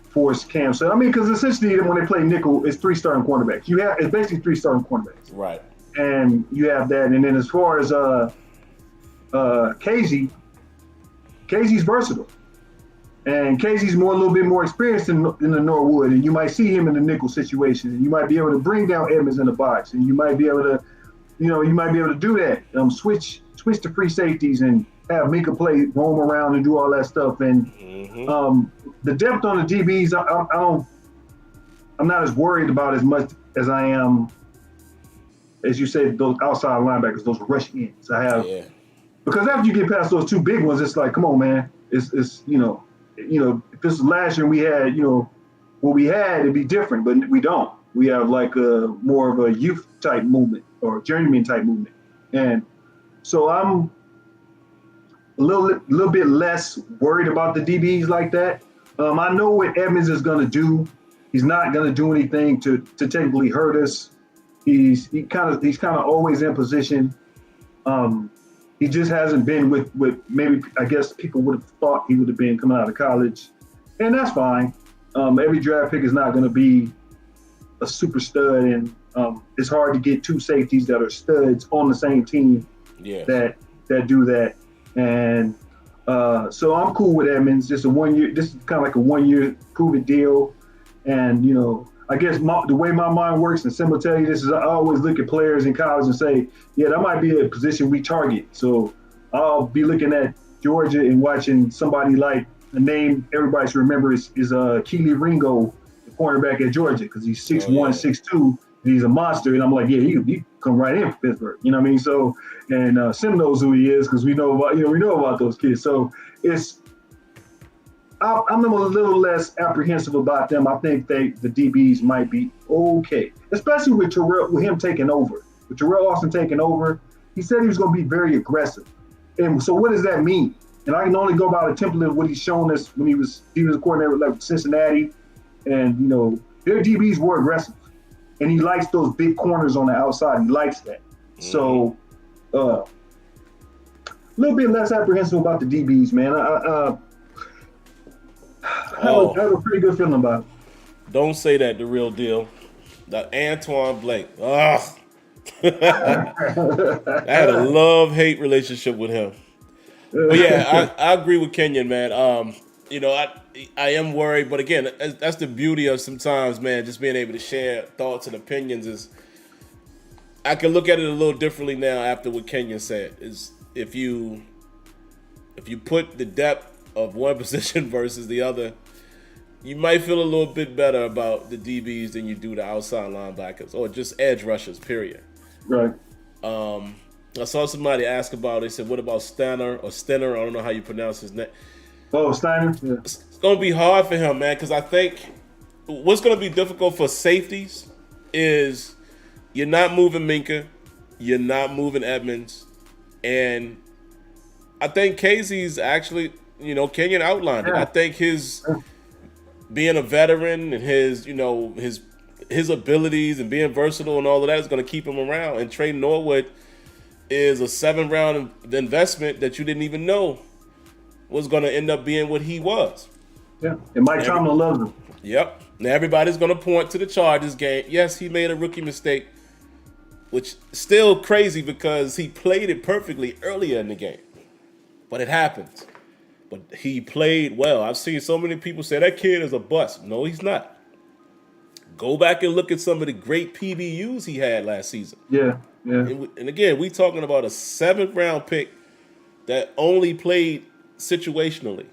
force Cam Sutton. I mean, because essentially when they play nickel, it's 3 starting cornerbacks. It's basically 3 starting cornerbacks. Right. And you have that. And then as far as Casey's versatile. And Casey's a little bit more experienced in the Norwood, and you might see him in the nickel situation, and you might be able to bring down Edmonds in the box, and you might be able to, do that. Switch to free safeties and have Minka play, roam around and do all that stuff. And the depth on the DBs, I'm not as worried about as much as I am, as you said, those outside linebackers, those rush ends. Because after you get past those 2 big ones, it's like, come on, man. It's if this was last year we had, what we had, it'd be different, but we don't. We have like more of a youth type movement or journeyman type movement. And so I'm a little bit less worried about the DBs like that. I know what Edmonds is going to do. He's not going to do anything to technically hurt us. He's kind of always in position. He just hasn't been with maybe, I guess, people would have thought he would have been coming out of college. And that's fine. Every draft pick is not going to be a super stud, and it's hard to get two safeties that are studs on the same team that do that. And so I'm cool with Edmonds. Just a 1 year. This is kind of like a 1 year prove it deal. And I guess the way my mind works, and Sim will tell you this, is I always look at players in college and say, yeah, that might be a position we target. So I'll be looking at Georgia and watching somebody like a name everybody should remember is Keely Ringo, the cornerback at Georgia, because he's 6'1", 6'2", and he's a monster. And I'm like, yeah, he come right in for Pittsburgh. You know what I mean? So, and Sim knows who he is because we know about those kids. So I'm a little less apprehensive about them. I think the DBs might be okay, especially with him taking over. With Terrell Austin taking over, he said he was going to be very aggressive. And so what does that mean? And I can only go by the template of what he's shown us when he was a coordinator like Cincinnati. And, their DBs were aggressive. And he likes those big corners on the outside. He likes that. So a little bit less apprehensive about the DBs, man. I have a pretty good feeling about it. Don't say that, the real deal. The Antoine Blake. Ugh. I had a love-hate relationship with him. But yeah, I agree with Kenyon, man. I am worried, but again, that's the beauty of sometimes, man, just being able to share thoughts and opinions is I can look at it a little differently now after what Kenyon said. Is if you put the depth of one position versus the other, you might feel a little bit better about the DBs than you do the outside linebackers or just edge rushers, period. Right. I saw somebody ask about, they said, what about Stenner? I don't know how you pronounce his name. Oh, Steiner? Yeah. It's going to be hard for him, man, because I think what's going to be difficult for safeties is you're not moving Minkah, you're not moving Edmonds, and I think Casey's actually, Kenyon outlined it. I think his being a veteran and his abilities and being versatile and all of that is going to keep him around. And Trey Norwood is a 7th-round investment that you didn't even know was going to end up being what he was. Yeah, and Mike Tomlin loves him. Yep. Now everybody's going to point to the Chargers game. Yes, he made a rookie mistake, which is still crazy because he played it perfectly earlier in the game. But it happens. But he played well. I've seen so many people say that kid is a bust. No, he's not. Go back and look at some of the great PBUs he had last season. Yeah. And again, we talking about a 7th-round pick that only played situationally.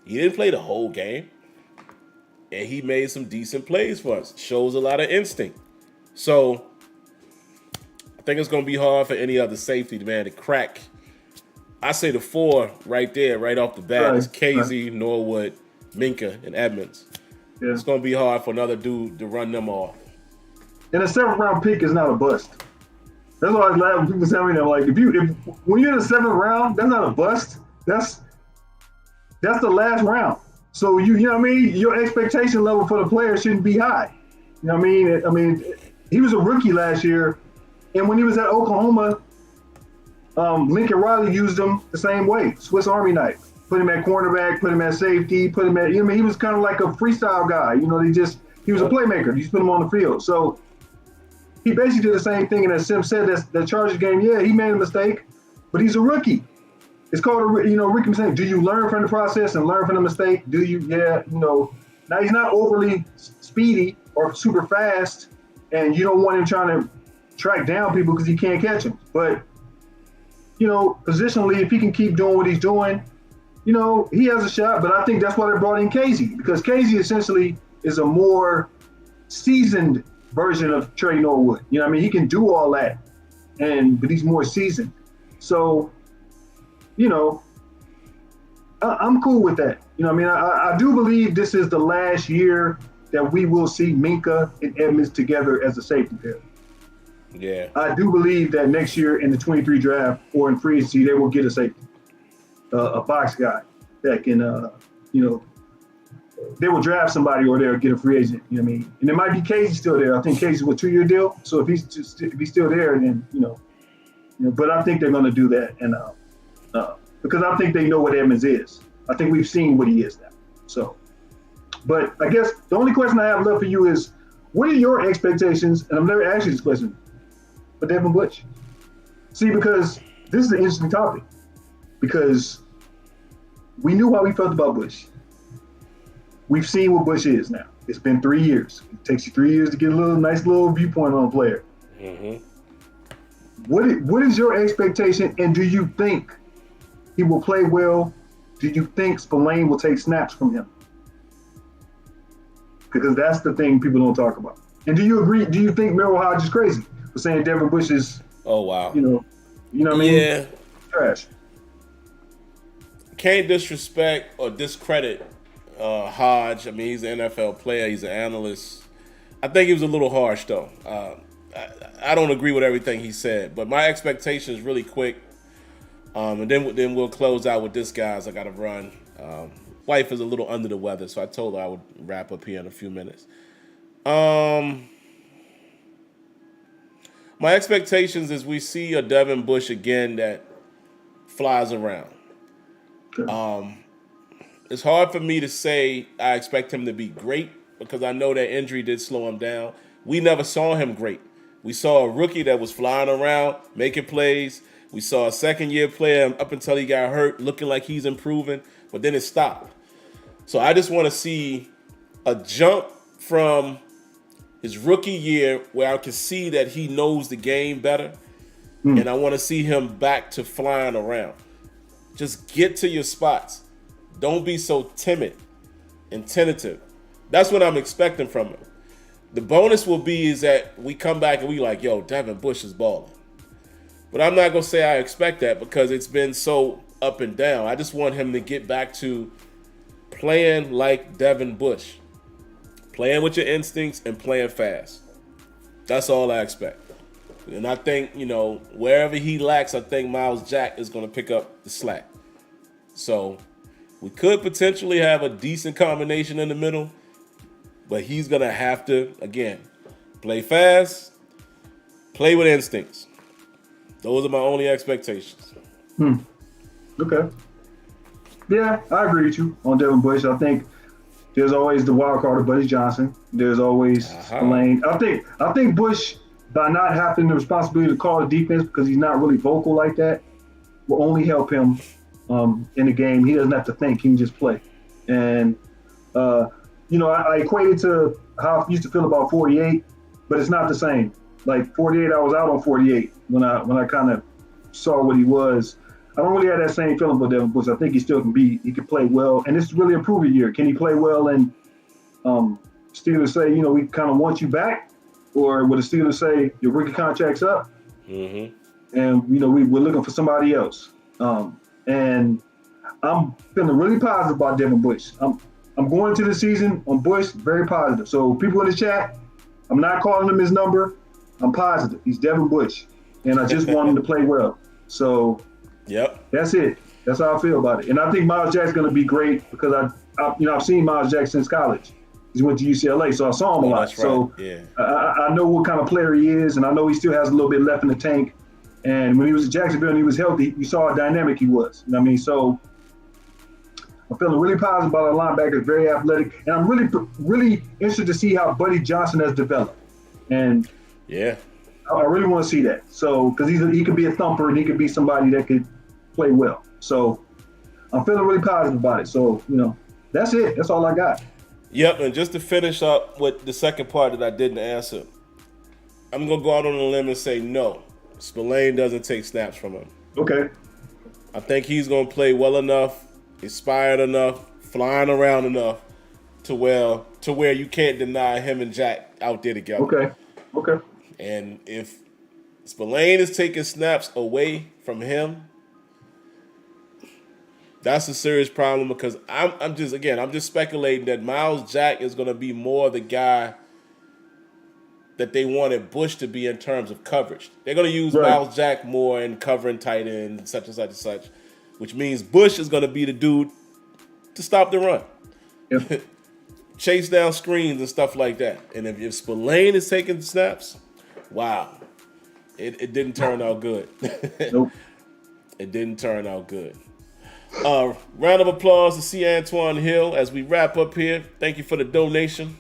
He didn't play the whole game. And he made some decent plays for us. Shows a lot of instinct. So I think it's going to be hard for any other safety, man, to crack. I say the 4 right there, right off the bat, is Casey, Norwood, Minkah, and Edmonds. Yeah. It's going to be hard for another dude to run them off. And a 7th-round pick is not a bust. That's why I laugh when people tell me that. Like, when you're in the 7th round, that's not a bust. That's the last round. So you know what I mean? Your expectation level for the player shouldn't be high. You know what I mean? He was a rookie last year, and when he was at Oklahoma, Lincoln Riley used him the same way, Swiss Army knife. Put him at cornerback, put him at safety, put him at, he was kind of like a freestyle guy. He was a playmaker. You just put him on the field. So he basically did the same thing. And as Sim said, that Chargers game, he made a mistake, but he's a rookie. It's called a rookie mistake. Do you learn from the process and learn from the mistake? Do you? Yeah, Now he's not overly speedy or super fast, and you don't want him trying to track down people because he can't catch them. But positionally, if he can keep doing what he's doing, he has a shot. But I think that's why they brought in Casey, because Casey essentially is a more seasoned version of Trey Norwood. He can do all that, but he's more seasoned. So, I'm cool with that. I do believe this is the last year that we will see Minkah and Edmonds together as a safety pair. Yeah. I do believe that next year in the 23 draft or in free agency, they will get a safety, a box guy that can, they will draft somebody or they'll get a free agent. You know what I mean? And it might be Casey still there. I think Casey's with a 2-year deal. So if he's still there, then But I think they're going to do that, and because I think they know what Edmonds is. I think we've seen what he is now. So, but I guess the only question I have left for you is, what are your expectations? And I've never asked you this question, for Devin Bush. See, because this is an interesting topic, because we knew how we felt about Bush. We've seen what Bush is now. It's been 3 years. It takes you 3 years to get a nice little viewpoint on a player. Mm-hmm. What is your expectation, and do you think he will play well? Do you think Spillane will take snaps from him? Because that's the thing people don't talk about. And do you agree? Do you think Merrill Hodge is crazy for saying Devin Bush is? Oh wow. You know what I mean? Yeah. Trash. Can't disrespect or discredit Hodge. I mean, he's an NFL player. He's an analyst. I think he was a little harsh though. I don't agree with everything he said, but my expectations really quick. And then we'll close out with this, guys. I got to run. Wife is a little under the weather, so I told her I would wrap up here in a few minutes. My expectations is we see a Devin Bush again that flies around. Okay. It's hard for me to say I expect him to be great because I know that injury did slow him down. We never saw him great. We saw a rookie that was flying around, making plays. We saw a second-year player up until he got hurt, looking like he's improving, but then it stopped. So I just want to see a jump from his rookie year where I can see that he knows the game better, and I want to see him back to flying around. Just get to your spots. Don't be so timid and tentative. That's what I'm expecting from him. The bonus will be is that we come back and we like, yo, Devin Bush is balling. But I'm not going to say I expect that because it's been so up and down. I just want him to get back to playing like Devin Bush. Playing with your instincts and playing fast. That's all I expect. And I think, wherever he lacks, I think Miles Jack is going to pick up the slack. So we could potentially have a decent combination in the middle, but he's going to have to, again, play fast, play with instincts. Those are my only expectations. Okay. Yeah, I agree with you on Devin Bush. I think there's always the wild card of Buddy Johnson. There's always Spillane. I think Bush, by not having the responsibility to call the defense because he's not really vocal like that, will only help him in the game. He doesn't have to think. He can just play. And, I equate it to how I used to feel about 48, but it's not the same. Like 48, I was out on 48 when I kind of saw what he was. I don't really have that same feeling about Devin Bush. I think he still he can play well. And this is really a prove-it year. Can he play well and Steelers say, we kind of want you back? Or would the Steelers say, your rookie contract's up? Mm-hmm. And, we're looking for somebody else. And I'm feeling really positive about Devin Bush. I'm going to the season on Bush, very positive. So people in the chat, I'm not calling him his number. I'm positive. He's Devin Bush. And I just want him to play well. So that's it. That's how I feel about it. And I think Miles Jack's going to be great because I've seen Miles Jack since college. He went to UCLA, so I saw him a lot. That's right. So yeah. I know what kind of player he is, and I know he still has a little bit left in the tank. And when he was at Jacksonville and he was healthy, you saw how dynamic he was. You know what I mean? So I'm feeling really positive about our linebacker, very athletic. And I'm really, really interested to see how Buddy Johnson has developed. And I really want to see that. So, because he could be a thumper and he could be somebody that could play well. So I'm feeling really positive about it. So, that's it. That's all I got. Yep, and just to finish up with the second part that I didn't answer, I'm going to go out on a limb and say no. Spillane doesn't take snaps from him. Okay. I think he's going to play well enough, inspired enough, flying around enough to where you can't deny him and Jack out there together. Okay. And if Spillane is taking snaps away from him, that's a serious problem because I'm just speculating that Miles Jack is going to be more the guy that they wanted Bush to be in terms of coverage. They're going to use Miles Jack more in covering tight end, such and such and such, which means Bush is going to be the dude to stop the run. Yep. Chase down screens and stuff like that. And if Spillane is taking snaps, wow. it didn't turn out good. Nope. It didn't turn out good. Round of applause to C. Antoine Hill as we wrap up here. Thank you for the donation.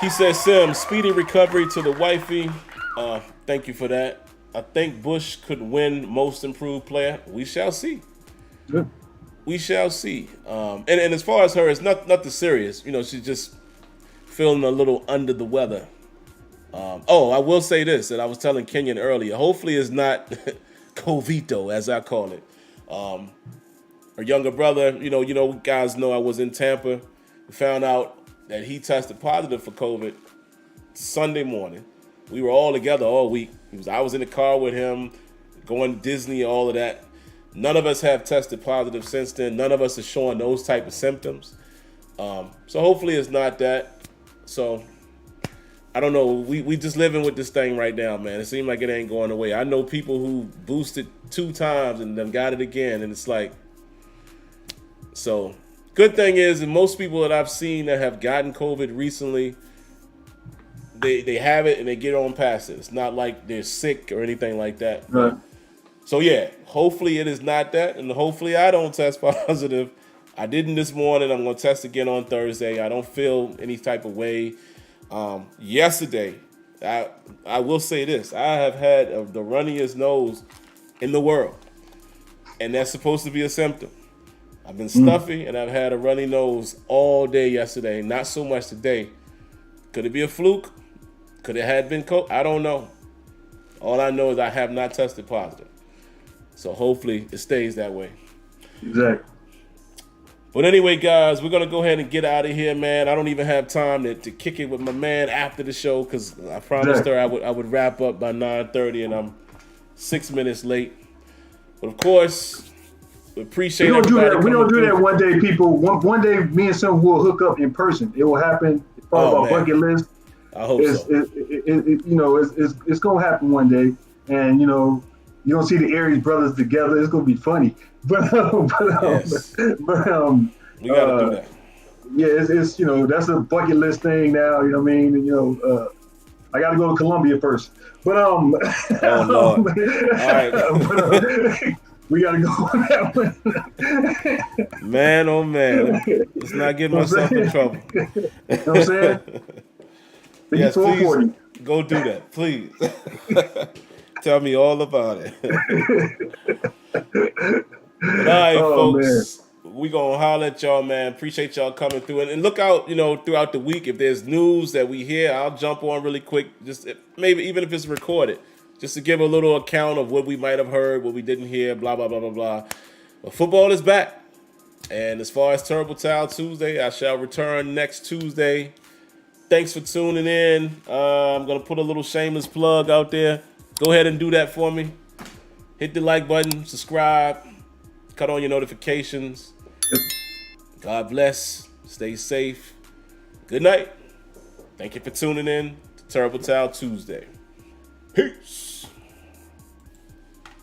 He says, Sim, speedy recovery to the wifey. Thank you for that. I think Bush could win most improved player. We shall see. Yeah. We shall see. And as far as her, it's nothing serious. You know, she's just feeling a little under the weather. I will say this, that I was telling Kenyon earlier. Hopefully it's not Covito, as I call it. Her younger brother, you know, guys know I was in Tampa. We found out that he tested positive for COVID Sunday morning. We were all together all week. I was in the car with him, going to Disney, all of that. None of us have tested positive since then. None of us are showing those type of symptoms. So hopefully it's not that. So I don't know. We just living with this thing right now, man. It seems like it ain't going away. I know people who boosted 2 times and then got it again, and it's like, so good thing is, and most people that I've seen that have gotten COVID recently, they have it and they get on past it. It's not like they're sick or anything like that. Right. So yeah, hopefully it is not that, and hopefully I don't test positive. I didn't this morning. I'm going to test again on Thursday. I don't feel any type of way. Yesterday, I will say this. I have had the runniest nose in the world, and that's supposed to be a symptom. I've been stuffy, and I've had a runny nose all day yesterday. Not so much today. Could it be a fluke? Could it have been COVID? I don't know. All I know is I have not tested positive. So hopefully it stays that way. Exactly. But anyway, guys, we're going to go ahead and get out of here, man. I don't even have time to kick it with my man after the show because I promised her I would wrap up by 9:30, and I'm 6 minutes late. But, of course, we appreciate everybody. We don't do that one day, people. One day, me and Sim will hook up in person. It will happen. It's part of our bucket list. I hope so. It's going to happen one day. And, you know, you don't see the Aries brothers together. It's going to be funny. But we got to do that. Yeah, it's you know, that's a bucket list thing now. You know what I mean? And, you know, I got to go to Colombia first. But oh Lord. All right. We got to go on that one. Man, oh man, let's not get myself in trouble. You know what I'm saying? Yes, please go do that, please. Tell me all about it. But all right, folks, we gonna holler at y'all, man. Appreciate y'all coming through, and look out, you know, throughout the week. If there's news that we hear, I'll jump on really quick. Just maybe even if it's recorded, just to give a little account of what we might have heard, what we didn't hear, blah blah blah blah blah. But football is back, and as far as Terrible Towel Tuesday, I shall return next Tuesday. Thanks for tuning in. I'm gonna put a little shameless plug out there. Go ahead and do that for me. Hit the like button, subscribe, cut on your notifications. God bless. Stay safe. Good night. Thank you for tuning in to Terrible Towel Tuesday. Peace.